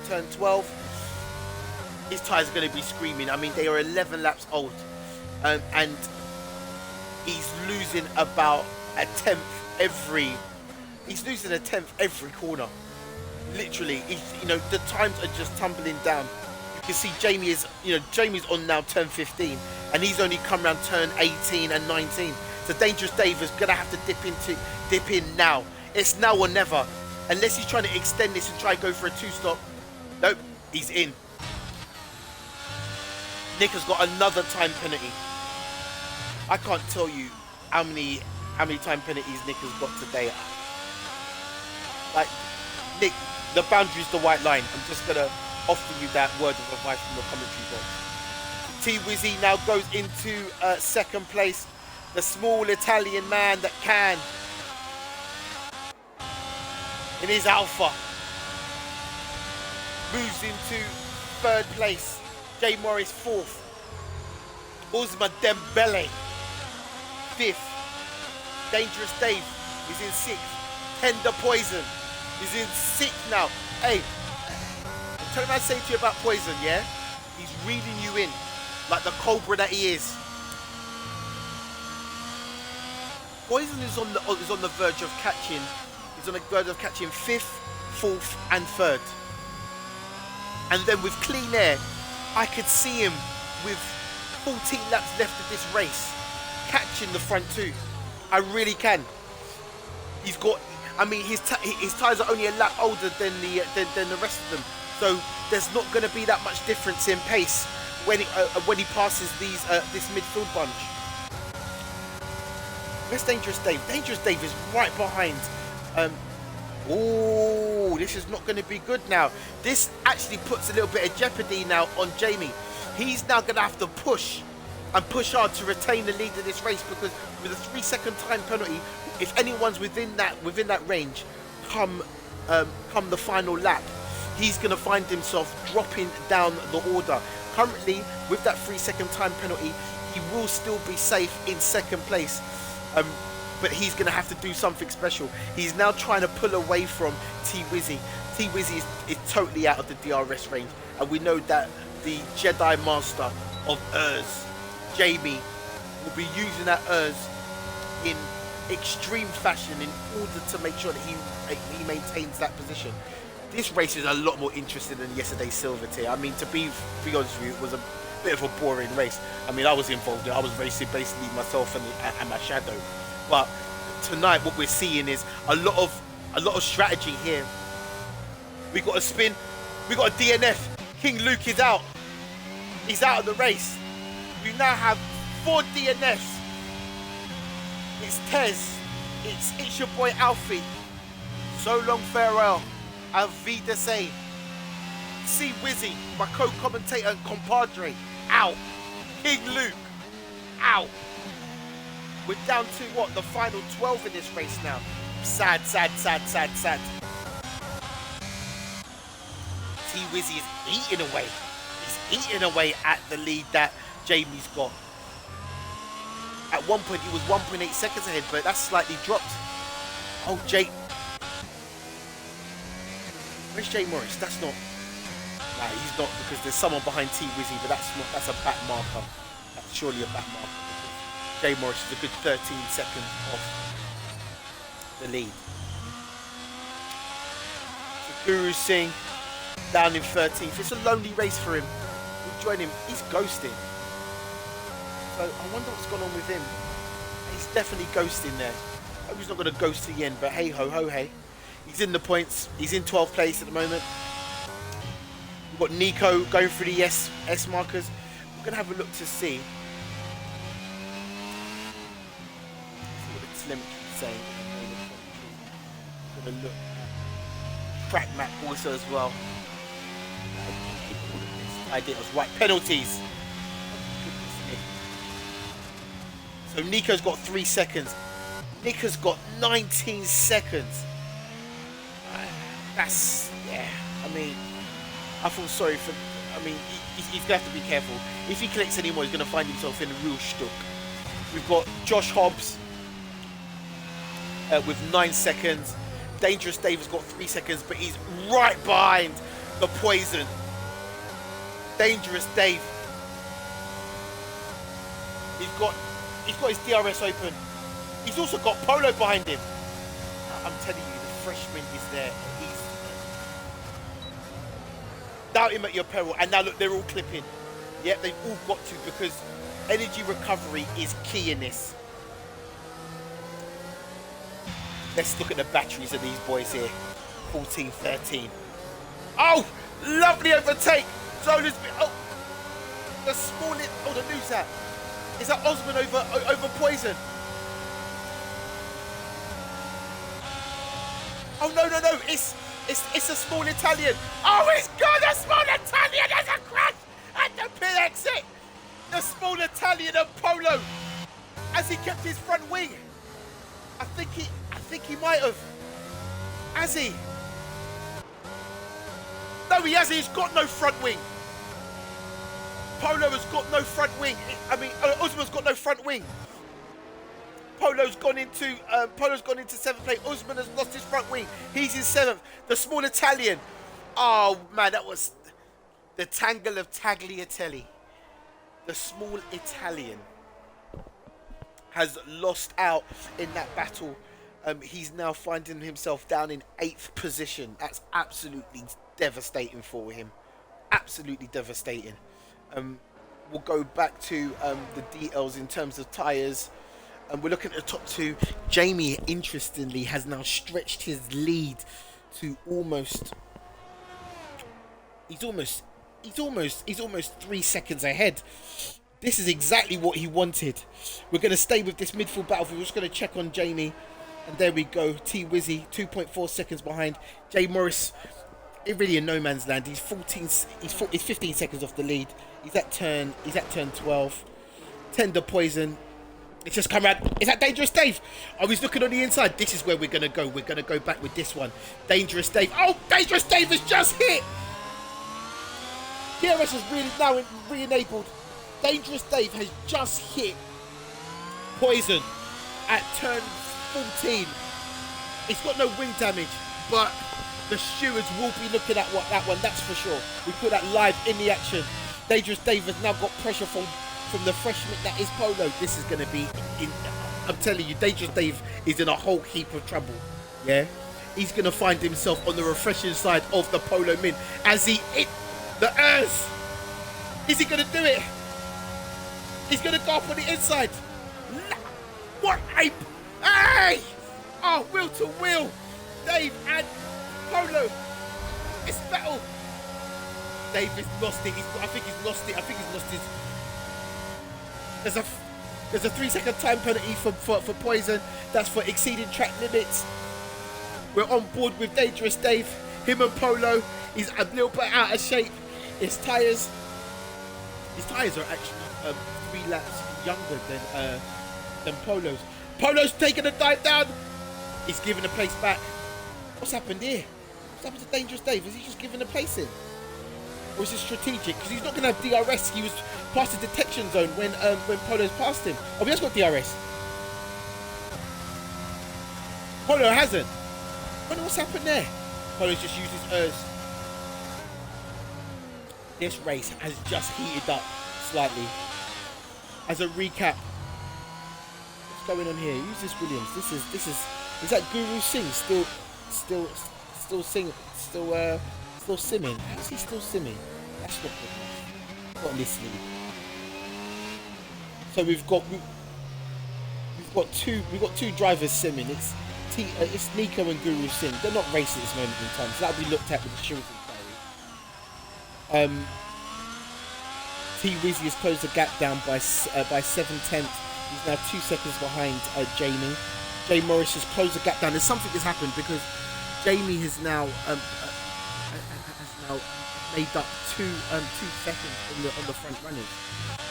turn 12. His tyres are going to be screaming. I mean, they are 11 laps old, and he's losing about a tenth every. He's losing a tenth every corner. Literally, the times are just tumbling down. You can see Jamie's on now turn 15, and he's only come around turn 18 and 19. So Dangerous Dave is gonna have to dip in now. It's now or never, unless he's trying to extend this and try and go for a 2-stop. Nope, he's in. Nick has got another time penalty. I can't tell you how many time penalties Nick has got today. Like, Nick, the boundary's the white line. I'm just gonna offer you that word of advice from the commentary box. T-Wizzy now goes into second place. The small Italian man that can. In his Alpha. Moves into third place. Jay Morris fourth. Uzma Dembele fifth. Dangerous Dave is in sixth. Tender Poison is in sixth now. Hey, I'm telling you what I say to you about Poison, yeah? He's reeling you in like the cobra that he is. Poison is on the verge of catching. He's on the verge of catching fifth, fourth, and third. And then with Clean Air, I could see him with 14 laps left of this race catching the front two. I really can. He's got. I mean, his tyres are only a lap older than the rest of them, so there's not going to be that much difference in pace when he passes this midfield bunch. Where's Dangerous Dave? Dangerous Dave is right behind. Oh, this is not going to be good now. This actually puts a little bit of jeopardy now on Jamie. He's now going to have to push hard to retain the lead of this race, because with a 3-second time penalty, if anyone's within that range, come the final lap, he's going to find himself dropping down the order. Currently, with that 3-second time penalty, he will still be safe in second place. But he's going to have to do something special. He's now trying to pull away from T-Wizzy. T-Wizzy is totally out of the DRS range. And we know that the Jedi Master of Urs, Jamie, will be using that Urs in extreme fashion in order to make sure that he maintains that position. This race is a lot more interesting than yesterday's Silver Tier. I mean, to be honest with you, it was a bit of a boring race. I mean, I was involved in it. I was racing basically myself and my shadow. But tonight, what we're seeing is a lot of strategy here. We got a spin. We got a DNF. King Luke is out. He's out of the race. We now have 4 DNFs. It's Tez. It's your boy Alfie. So long farewell. Auf Wiedersehen. See Wizzy, my co-commentator and compadre, out. King Luke, out. We're down to what? The final 12 in this race now. Sad, sad, sad, sad, sad. T-Wizzy is eating away. He's eating away at the lead that Jamie's got. At one point, he was 1.8 seconds ahead, but that's slightly dropped. Oh, Jay. Where's Jay Morris? That's not. Nah, he's not, because there's someone behind T-Wizzy, but that's a back marker. That's surely a back marker. Jay Morris is a good 13 seconds off the lead. So Guru Singh down in 13th. It's a lonely race for him. We'll join him. He's ghosting. So I wonder what's gone on with him. He's definitely ghosting there. I hope he's not going to ghost to the end, but hey ho ho hey. He's in the points. He's in 12th place at the moment. We've got Nico going through the S markers. We're going to have a look to see what the telemetry is saying. We're going to look at track map also as well. I did. I was right. Penalties. So Nico's got 3 seconds. Nick has got 19 seconds. That's, yeah, I mean, I feel sorry for, I mean, he's going to have to be careful. If he collects any more, he's going to find himself in a real shtuck. We've got Josh Hobbs with 9 seconds. Dangerous Dave has got 3 seconds, but he's right behind the Poison. Dangerous Dave. He's got his DRS open. He's also got Polo behind him. I'm telling you, the freshman is there. He's doubt him at your peril. And now look, they're all clipping. Yep, they've all got to, because energy recovery is key in this. Let's look at the batteries of these boys here. 14, 13. Oh, lovely overtake. Zola's been, oh, the smallest. Oh, the news that. Is that Osman over Poison? Oh no, it's a small Italian. Oh, he's got a small Italian. There's a crash at the pit exit. The small Italian of Polo, as he kept his front wing. I think he might have. Has he? No, he hasn't. He's got no front wing. Polo has got no front wing. I mean, Usman's got no front wing. Polo's gone into 7th place. Usman has lost his front wing. He's in 7th. The small Italian. Oh man, that was the tangle of Tagliatelle. The small Italian has lost out in that battle. He's now finding himself down in 8th position. That's absolutely devastating for him. Absolutely devastating. We'll go back to the details in terms of tyres. We're looking at the top 2. Jamie, interestingly, has now stretched his lead to almost. He's almost 3 seconds ahead. This is exactly what he wanted. We're going to stay with this midfield battle. We're just going to check on Jamie. And there we go. T Wizzy, 2.4 seconds behind. Jay Morris, really in no man's land. He's 15 seconds off the lead. He's at turn 12. Tender Poison. It's just come around. Is that Dangerous Dave? Oh, he's looking on the inside. This is where we're going to go. We're going to go back with this one. Dangerous Dave. Oh, Dangerous Dave has just hit. Tier-S is really now re-enabled. Dangerous Dave has just hit Poison at turn 14. It's got no wing damage, but the stewards will be looking at that one, that's for sure. We put that live in the action. Dangerous Dave has now got pressure from the freshman that is Polo. This is going to be, I'm telling you, Dangerous Dave is in a whole heap of trouble. Yeah, he's going to find himself on the refreshing side of the Polo min as he hit the earth. Is he going to do it? He's going to go up on the inside. What a... Hey! Oh, wheel to wheel. Dave and Polo. It's battle. Dave has lost it. I think he's lost it. I think he's lost his... There's a 3 second time penalty for Poison. That's for exceeding track limits. We're on board with Dangerous Dave. Him and Polo. He's a little bit out of shape. His tyres are actually 3 laps younger than Polo's. Polo's taking a dive down. He's giving the place back. What's happened here? What's happened to Dangerous Dave? Is he just giving the place in? Or is it strategic? Because he's not going to have DRS. He was past the detection zone when Polo's passed him. Oh, he has got DRS. Polo hasn't. I wonder what's happened there. Polo's just used his ERS. This race has just heated up slightly. As a recap, what's going on here? Who's this Williams? This is that Guru Singh still simming? How's he still simming? That's not listening. So we've got two drivers simming. It's Nico and Guru Singh. They're not racing at this moment in time, so that'll be looked at with the Shiraz inquiry. T Wizzy has closed the gap down by 7/10. He's now 2 seconds behind Jamie. Jay Morris has closed the gap down. There's something that's happened because Jamie has now made up 2 seconds on the front runners.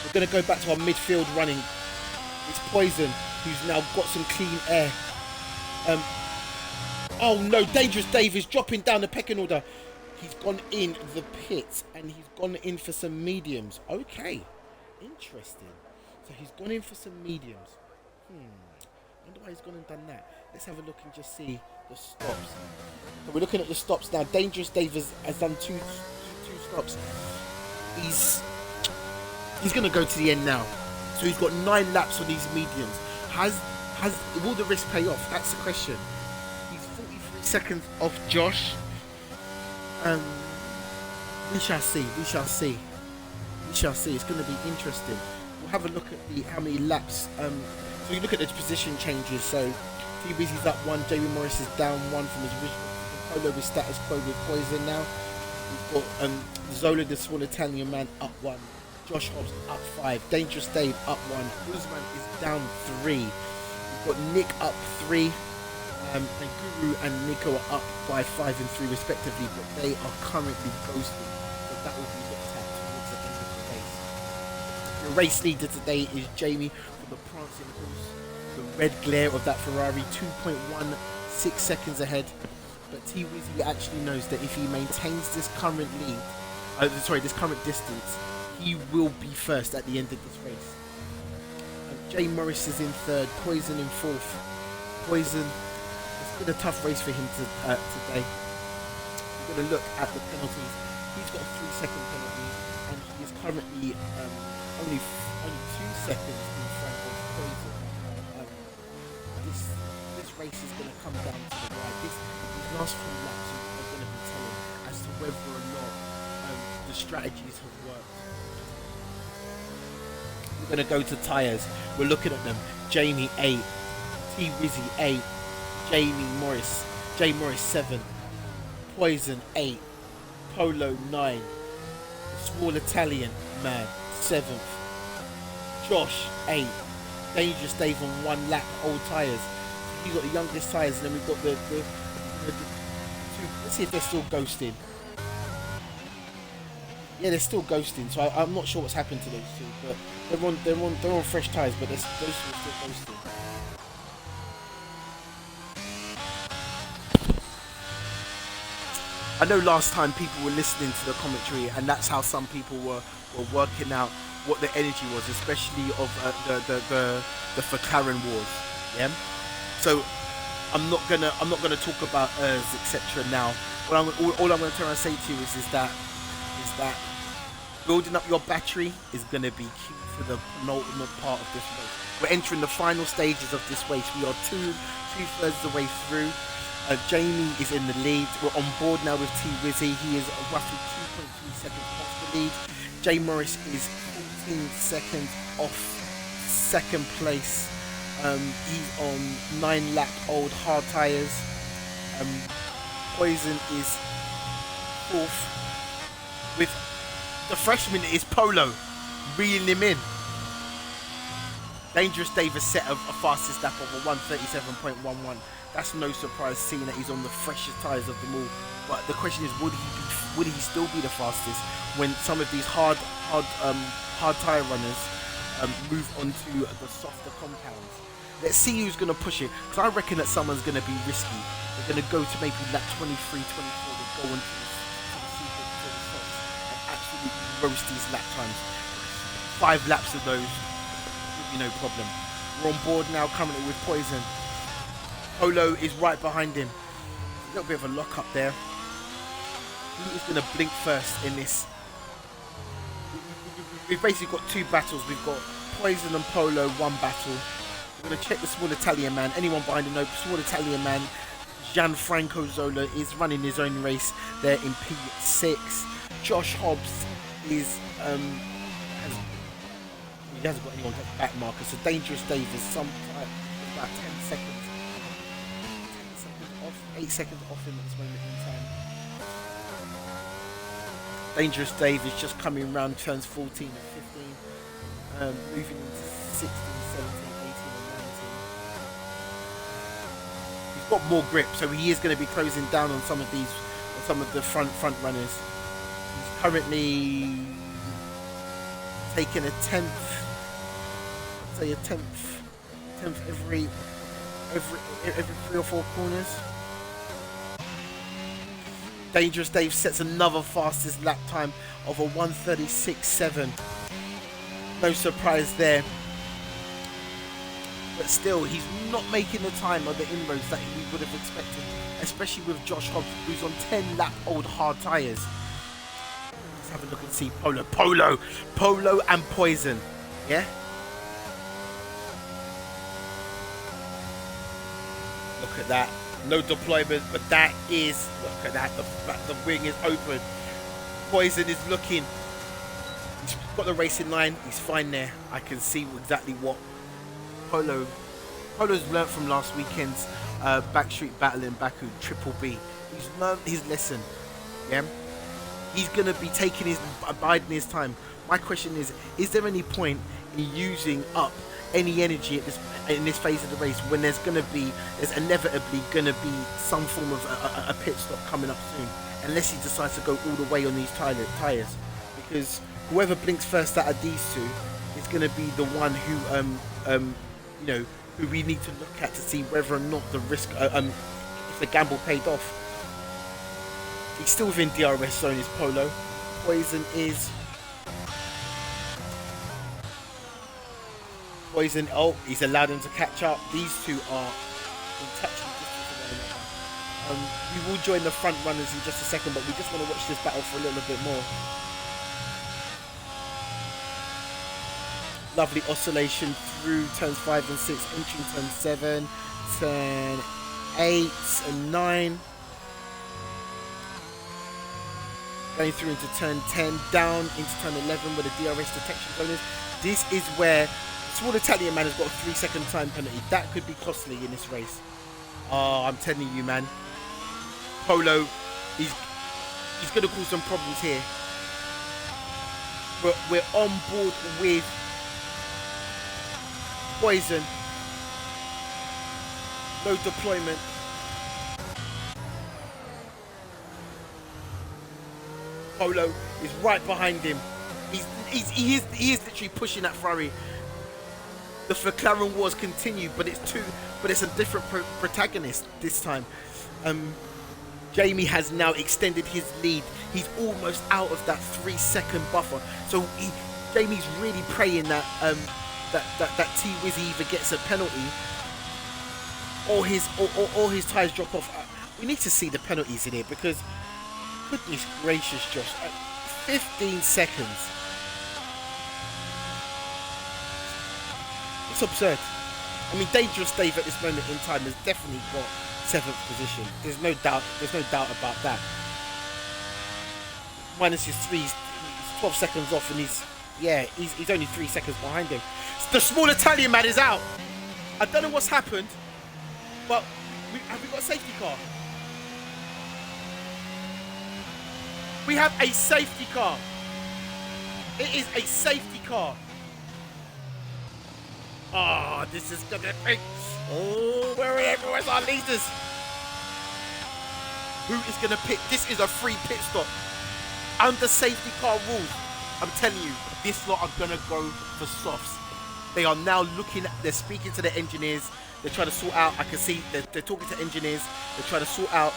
We're going to go back to our midfield running. It's Poison who's now got some clean air. Oh no, Dangerous Dave is dropping down the pecking order. He's gone in the pit and he's gone in for some mediums. Okay, interesting. So he's gone in for some mediums. wonder why he's gone and done that. Let's have a look and just see the stops. So we're looking at the stops now. Dangerous Dave has done two stops. He's gonna go to the end now. So he's got 9 laps on these mediums. Will the risk pay off? That's the question. He's 43 seconds off Josh. We shall see. We shall see. We shall see. It's going to be interesting. We'll have a look at how many laps. So you look at the position changes. So T-Busy's up 1. Jamie Morris is down 1 from his original. Polo with status quo with Poison now. We've got Zola, the small Italian man, up 1. Josh Hobbs up 5. Dangerous Dave up 1. Usman is down 3. We've got Nick up 3. And Guru and Nico are up by 5 and 3 respectively, but they are currently ghosting. So that will be looked at towards the end of the race. The race leader today is Jamie for the prancing horse. The red glare of that Ferrari, 2.16 seconds ahead. But T-Wizzy actually knows that if he maintains this current lead, this current distance, he will be first at the end of this race. Jay Morris is in 3rd, Poison in 4th. Poison, it's been a tough race for him today. We're going to look at the penalties. He's got a 3-second penalty, and he is currently only 2 seconds in front of Poison. This race is going to come down to the wire. These last few laps are going to be telling as to whether or not the strategies have worked. We're going to go to tyres. We're looking at them. Jamie 8, T-Wizzy 8, Jay Morris 7, Poison 8, Polo 9, the small Italian man 7th, Josh 8, Dangerous Dave on 1 lap, old tyres. You've got the youngest tyres, and then we've got the two. Let's see if they're still ghosting. Yeah, they're still ghosting, so I'm not sure what's happened to those two, but they're on fresh tyres, but those two are still ghosting. I know last time people were listening to the commentary, and that's how some people were working out what the energy was, especially of the McLaren wars. Yeah. So I'm not gonna talk about etc. now. All I'm gonna try and say to you is that building up your battery is gonna be key for the penultimate part of this race. We're entering the final stages of this race. We are two-thirds of the way through. Jamie is in the lead. We're on board now with T-Wizzy. He is roughly 2.3 seconds off the lead. Jay Morris is 14 seconds off second place. He's on 9-lap old hard tyres. Poison is 4th. With the freshman is Polo reeling him in. Dangerous Dave has set a fastest lap of a 1:37.11. That's no surprise, seeing that he's on the freshest tyres of them all. But the question is, would he still be the fastest when some of these hard tyre runners move onto the softer compounds? Let's see who's going to push it, because I reckon that someone's going to be risky. They're going to go to maybe lap 23, 24, they go onto the softs and absolutely roast these lap times. 5 laps of those would be no problem. We're on board now currently with Poison. Polo is right behind him. A little bit of a lock up there. Who is going to blink first in this? We've basically got 2 battles. We've got Poison and Polo, 1 battle. We're going to check the small Italian man. Anyone behind him? No, small Italian man. Gianfranco Zola is running his own race there in P6. Josh Hobbs is he hasn't got anyone to back marker. So Dangerous Dave is sometime about 10 seconds. 8 seconds off him at this moment in time. Dangerous Dave is just coming round turns 14 and 15, moving into 16, 17, 18 and 19. He's got more grip, so he is going to be closing down on some of the front runners. He's currently taking a 10th every 3 or 4 corners. Dangerous Dave sets another fastest lap time of a 1:36.7. No surprise there. but still, he's not making the time or the inroads that we would have expected, especially with Josh Hobbs, who's on 10-lap old hard tyres. Let's have a look and see Polo and Poison, yeah? Look at that, no deployment, but that is, look at that, the wing is open. Poison is looking, he's got the racing line, he's fine there. I can see exactly what Polo's learnt from last weekend's backstreet battle in Baku, Triple B. He's learnt his lesson, yeah? He's going to be abiding his time. My question is there any point in using up any energy in this phase of the race when there's inevitably going to be some form of a pit stop coming up soon, unless he decides to go all the way on these tyres? Because whoever blinks first out of these two is going to be the one who, who we need to look at to see whether or not the risk, if the gamble paid off. He's still within DRS zone, is Polo. Poison, he's allowed him to catch up. These two are in touch with distance of one another. We will join the front runners in just a second, but we just want to watch this battle for a little bit more. Lovely oscillation through turns 5 and 6, entering turn 7, turn 8 and 9. Going through into turn 10, down into turn 11 where the DRS detection zone is. This is where small Italian man has got a 3-second time penalty. That could be costly in this race. Oh, I'm telling you, man. Polo, he's going to cause some problems here. We're on board with Poison. No deployment. Polo is right behind him. He is literally pushing that Ferrari. The McLaren wars continue, but it's a different protagonist this time. Jamie has now extended his lead. He's almost out of that 3-second buffer. So Jamie's really praying that T-Wizzy either gets a penalty or his tyres drop off. We need to see the penalties in here because, goodness gracious, Josh, 15 seconds. It's absurd. I mean, Dangerous Dave at this moment in time has definitely got 7th position. There's no doubt about that. Minus his 3, he's 12 seconds off, and he's only 3 seconds behind him. The small Italian man is out. I don't know what's happened, but have we got a safety car? We have a safety car. It is a safety car. Oh, this is gonna be. Oh, where's our leaders? Who is gonna pit? This is a free pit stop under safety car rules. I'm telling you, this lot are gonna go for softs. They are now they're speaking to the engineers. They're trying to sort out. I can see they're talking to engineers. They're trying to sort out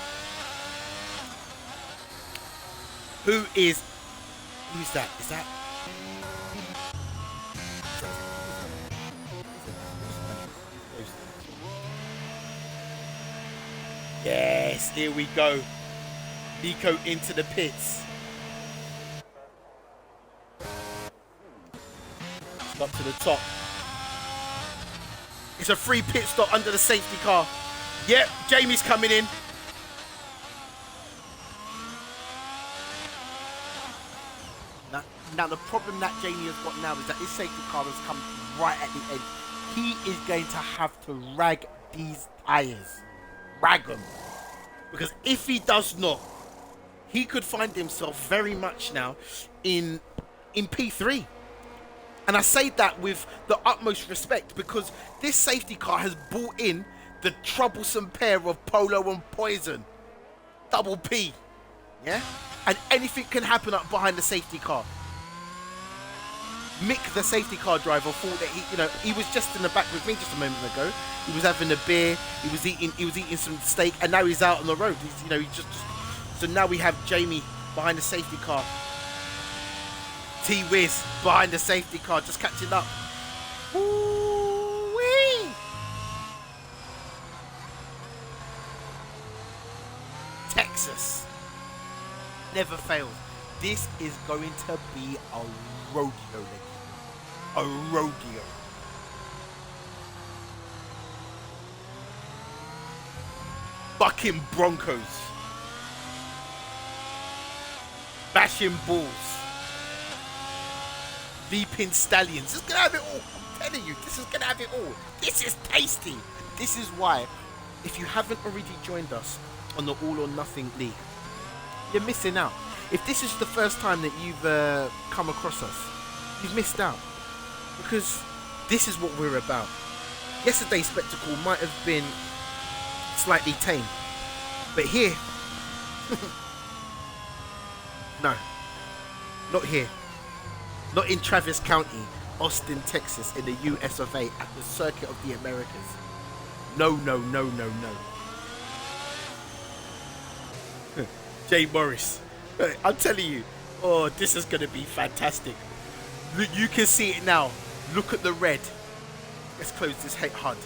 who's that? Is that? Yes, here we go. Nico into the pits. Up to the top. It's a free pit stop under the safety car. Yep, Jamie's coming in. Now the problem that Jamie has got now is that this safety car has come right at the end. He is going to have to rag these tyres. Rag them. Because if he does not, he could find himself very much now in P3. And I say that with the utmost respect because this safety car has brought in the troublesome pair of Polo and Poison. Double P. Yeah? And anything can happen up behind the safety car. Mick, the safety car driver, thought that he was just in the back with me just a moment ago. He was having a beer, he was eating some steak, and now he's out on the road. So now we have Jamie behind the safety car. T-Wiz behind the safety car, just catching up. Woo-wee! Texas. Never fails. This is going to be a rodeo, lady. A rodeo. Bucking Broncos. Bashing Bulls. Leaping Stallions. This is going to have it all. I'm telling you, this is going to have it all. This is tasty. This is why, if you haven't already joined us on the All or Nothing League, you're missing out. If this is the first time that you've come across us, you've missed out. Because this is what we're about. Yesterday's spectacle might have been slightly tame. But here, no, not here. Not in Travis County, Austin, Texas, in the U.S.A. at the Circuit of the Americas. No, no, no, no, no. Jay Morris. I'm telling you, oh, this is going to be fantastic. You can see it now. Look at the red. Let's close this HUD.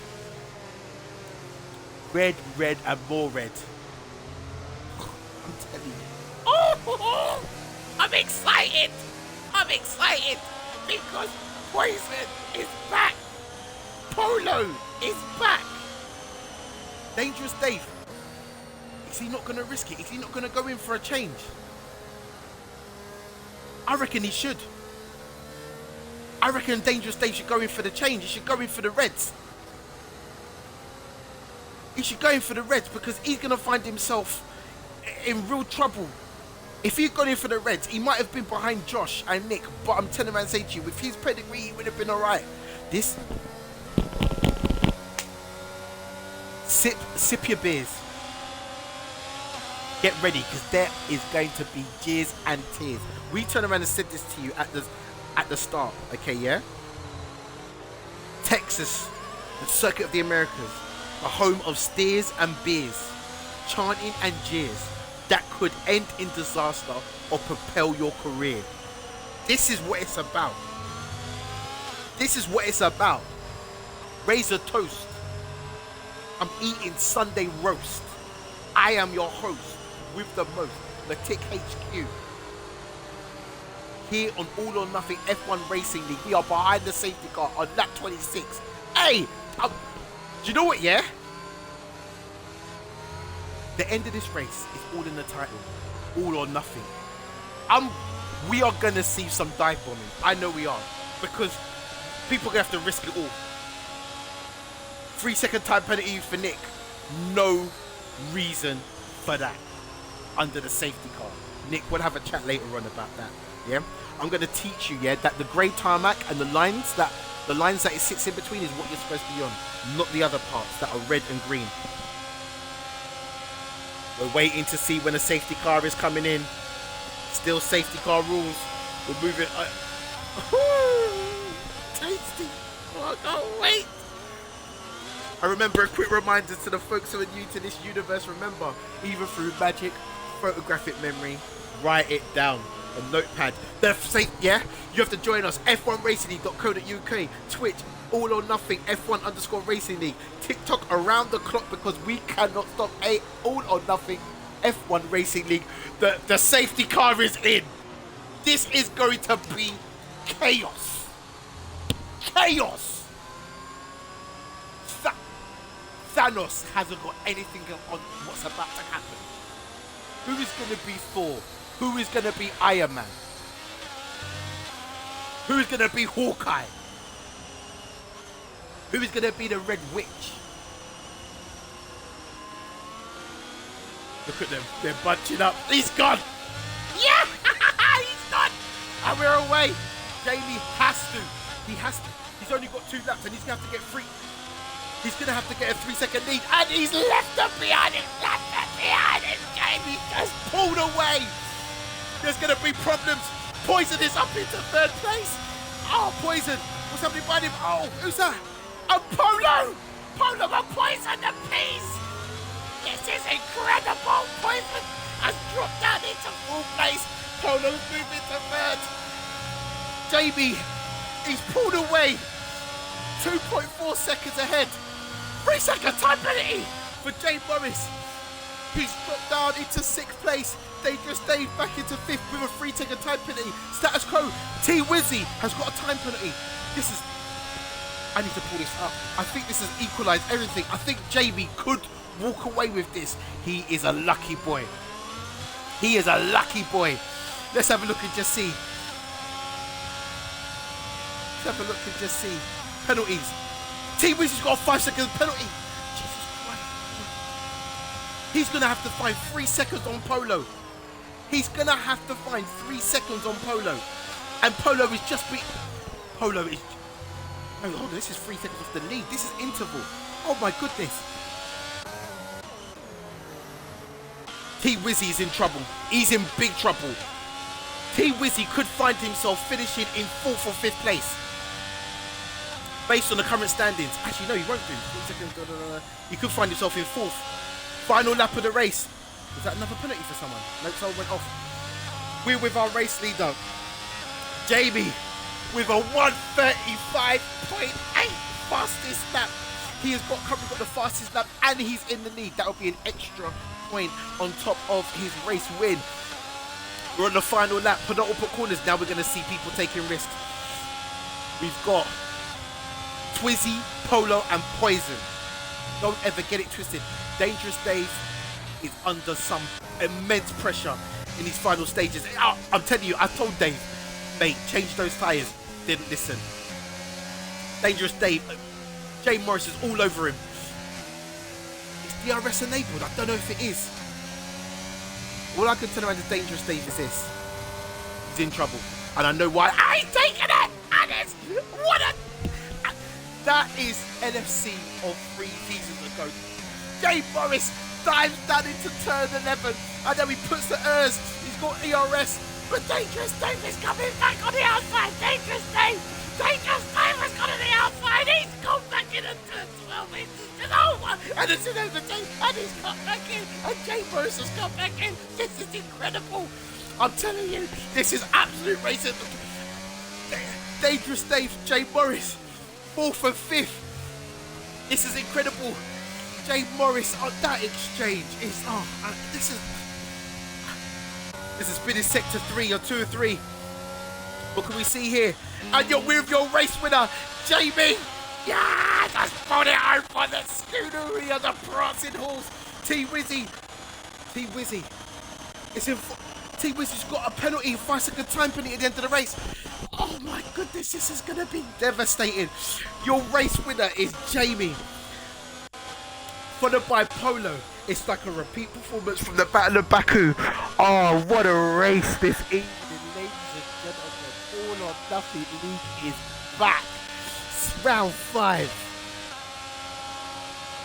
Red, red, and more red. I'm telling you. Oh, I'm excited. I'm excited because Poison is back. Polo is back. Dangerous Dave. Is he not going to risk it? Is he not going to go in for a change? I reckon he should. I reckon Dangerous Dave should go in for the change. He should go in for the Reds. He should go in for the Reds because he's going to find himself in real trouble. If he'd gone in for the Reds, he might have been behind Josh and Nick. But I'm telling man, say to you, with his pedigree, he would have been alright. This... Sip your beers. Get ready, because there is going to be jeers and tears. We turned around and said this to you at the start, okay, yeah? Texas, the Circuit of the Americas, the home of steers and beers, chanting and jeers that could end in disaster or propel your career. This is what it's about. This is what it's about. Raise a toast. I'm eating Sunday roast. I am your host with the most, MeticeHQ. Here on All or Nothing F1 Racing League, we are behind the safety car on lap 26. Hey, do you know what, yeah? The end of this race is all in the title. All or Nothing. We are going to see some dive bombing. I know we are. Because people are going to have to risk it all. 3-second time penalty for Nick. No reason for that. Under the safety car. Nick, we'll have a chat later on about that. Yeah? I'm going to teach you, yeah, that the grey tarmac and the lines that it sits in between is what you're supposed to be on. Not the other parts that are red and green. We're waiting to see when a safety car is coming in. Still safety car rules. We're moving. Tasty. Oh, I can't wait. I remember a quick reminder to the folks who are new to this universe. Remember, either through magic, photographic memory, write it down on notepad. Yeah, you have to join us. F1racingleague.co.uk, Twitch, All or Nothing, F1_Racing League, TikTok around the clock because we cannot stop All or Nothing F1 Racing League. The safety car is in. This is going to be chaos. Chaos. Thanos hasn't got anything on what's about to happen. Who is going to be Thor? Who is going to be Iron Man? Who is going to be Hawkeye? Who is going to be the Red Witch? Look at them. They're bunching up. He's gone. Yeah! He's gone. And we're away. Jamie has to. He has to. He's only got 2 laps and he's going to have to get 3. He's going to have to get a 3-second lead. And he's left them behind him. Left them behind him. Jamie just pulled away. There's going to be problems. Poison is up into 3rd place. Oh, Poison. What's happening behind him? Oh, who's that? Oh, Polo. Polo and Poison, the peas. This is incredible. Poison has dropped down into 4th place. Polo's moving to 3rd. Jamie, he's pulled away. 2.4 seconds ahead. 3-second time penalty for Jay Morris. He's dropped down into 6th place. Dangerous Dave back into 5th with a 3-second time penalty. Status quo. T-Wizzy has got a time penalty. This is... I need to pull this up. I think this has equalised everything. I think Jamie could walk away with this. He is a lucky boy. He is a lucky boy. Let's have a look and just see. Let's have a look and just see. Penalties. T-Wizzy's got a 5-second penalty. Jesus Christ. He's going to have to find 3 seconds on Polo. He's going to have to find 3 seconds on Polo. And Polo is just... Polo is... Oh, this is 3 seconds off the lead. This is interval. Oh my goodness. T-Wizzy is in trouble. He's in big trouble. T-Wizzy could find himself finishing in 4th or 5th place. Based on the current standings. Actually, no, he won't do. 3 seconds. He could find himself in 4th. Final lap of the race. Was that another penalty for someone? No, someone went off. We're with our race leader, Jamie, with a 1:35.8 fastest lap. He has currently got the fastest lap and he's in the lead. That will be an extra point on top of his race win. We're on the final lap. Penultimate corners. Now we're going to see people taking risks. We've got Twizzy, Polo and Poison. Don't ever get it twisted. Dangerous Dave is under some immense pressure in these final stages. I'm telling you, I told Dave, mate, change those tyres. Didn't listen. Dangerous Dave, Jay Morris is all over him. Is DRS enabled? I don't know if it is. All I can tell him is Dangerous Dave is this. He's in trouble. And I know why. I ain't taking it! And it's... What a... That is NFC of 3 seasons ago. Jay Morris dives down into turn 11. And then he puts the ERS. He's got ERS. But Dangerous Dave is coming back on the outside. Dangerous Dave! Dangerous Dave has gone on the outside. He's come back in and turn 12 inches over. And it's an overtake. And he's come back in. And Jay Morris has come back in. This is incredible. I'm telling you, this is absolute racing. Dangerous Dave, Jay Morris, 4th and 5th. This is incredible. Jay Morris on that exchange is this has been in sector 3 or 2 or 3. What can we see here? And you're with your race winner, Jamie. Yeah, just put it home for the Scuderia, the prancing horse. T-Wizzy. T-Wizzy. T-Wizzy's got a penalty, 5-second time penalty at the end of the race. Oh my goodness, this is gonna be devastating. Your race winner is Jamie, followed by Polo. It's like a repeat performance from the Battle of Baku. Oh, what a race this evening, ladies and gentlemen. All or Nothing League is back. Round 5.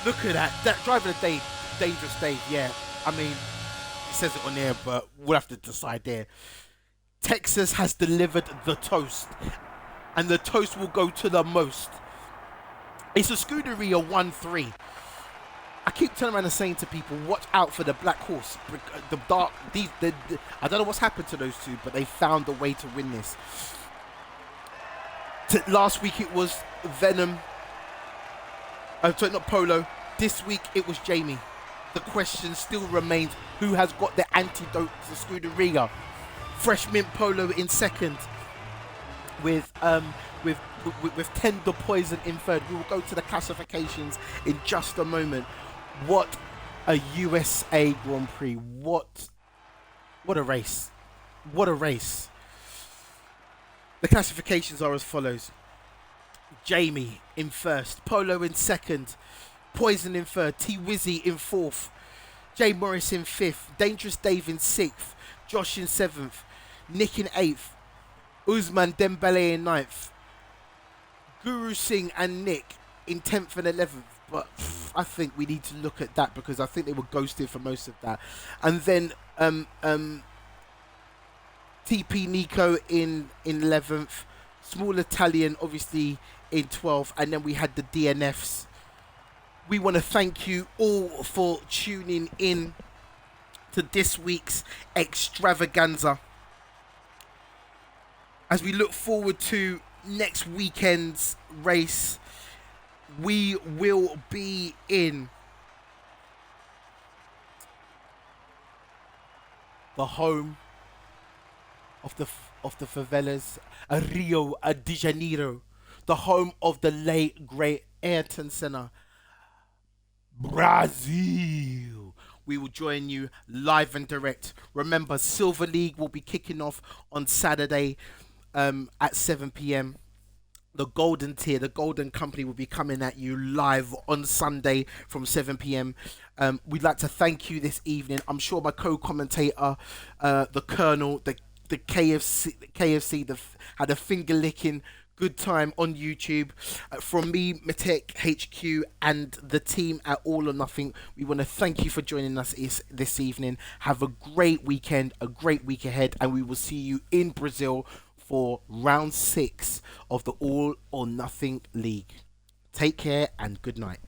Look at that. That driver of the day, Dangerous Dave. Yeah, I mean, it says it on there, but we'll have to decide there. Texas has delivered the toast, and the toast will go to the most. It's a Scuderia 1-3. I keep turning around and saying to people, watch out for the black horse. The dark, I don't know what's happened to those two, but they found a way to win this. Last week it was Venom. Sorry, not Polo. This week it was Jamie. The question still remains, who has got the antidote to Scuderia? Fresh Mint Polo in second, with Tender Poison in third. We will go to the classifications in just a moment. What a USA Grand Prix! What a race! What a race! The classifications are as follows: Jamie in first, Polo in second, Poison in third, T-Wizzy in fourth, Jay Morris in fifth, Dangerous Dave in sixth, Josh in seventh, Nick in eighth, Usman Dembele in ninth, Guru Singh and Nick in 10th and 11th. But I think we need to look at that because I think they were ghosted for most of that. And then TP Nico in 11th, Small Italian obviously in 12th, and then we had the DNFs. We want to thank you all for tuning in to this week's extravaganza. As we look forward to next weekend's race, we will be in the home of the favelas, Rio de Janeiro, the home of the late great Ayrton Senna, Brazil. We will join you live and direct. Remember, Silver League will be kicking off on Saturday at 7 p.m. The golden tier, the golden company will be coming at you live on Sunday from 7 p.m. We'd like to thank you this evening. I'm sure my co-commentator, the Colonel, the KFC, had a finger licking good time on YouTube. From me, MeticeHQ, and the team at All or Nothing, we want to thank you for joining us this evening. Have a great weekend, a great week ahead, and we will see you in Brazil for round 6 of the All or Nothing League. Take care and good night.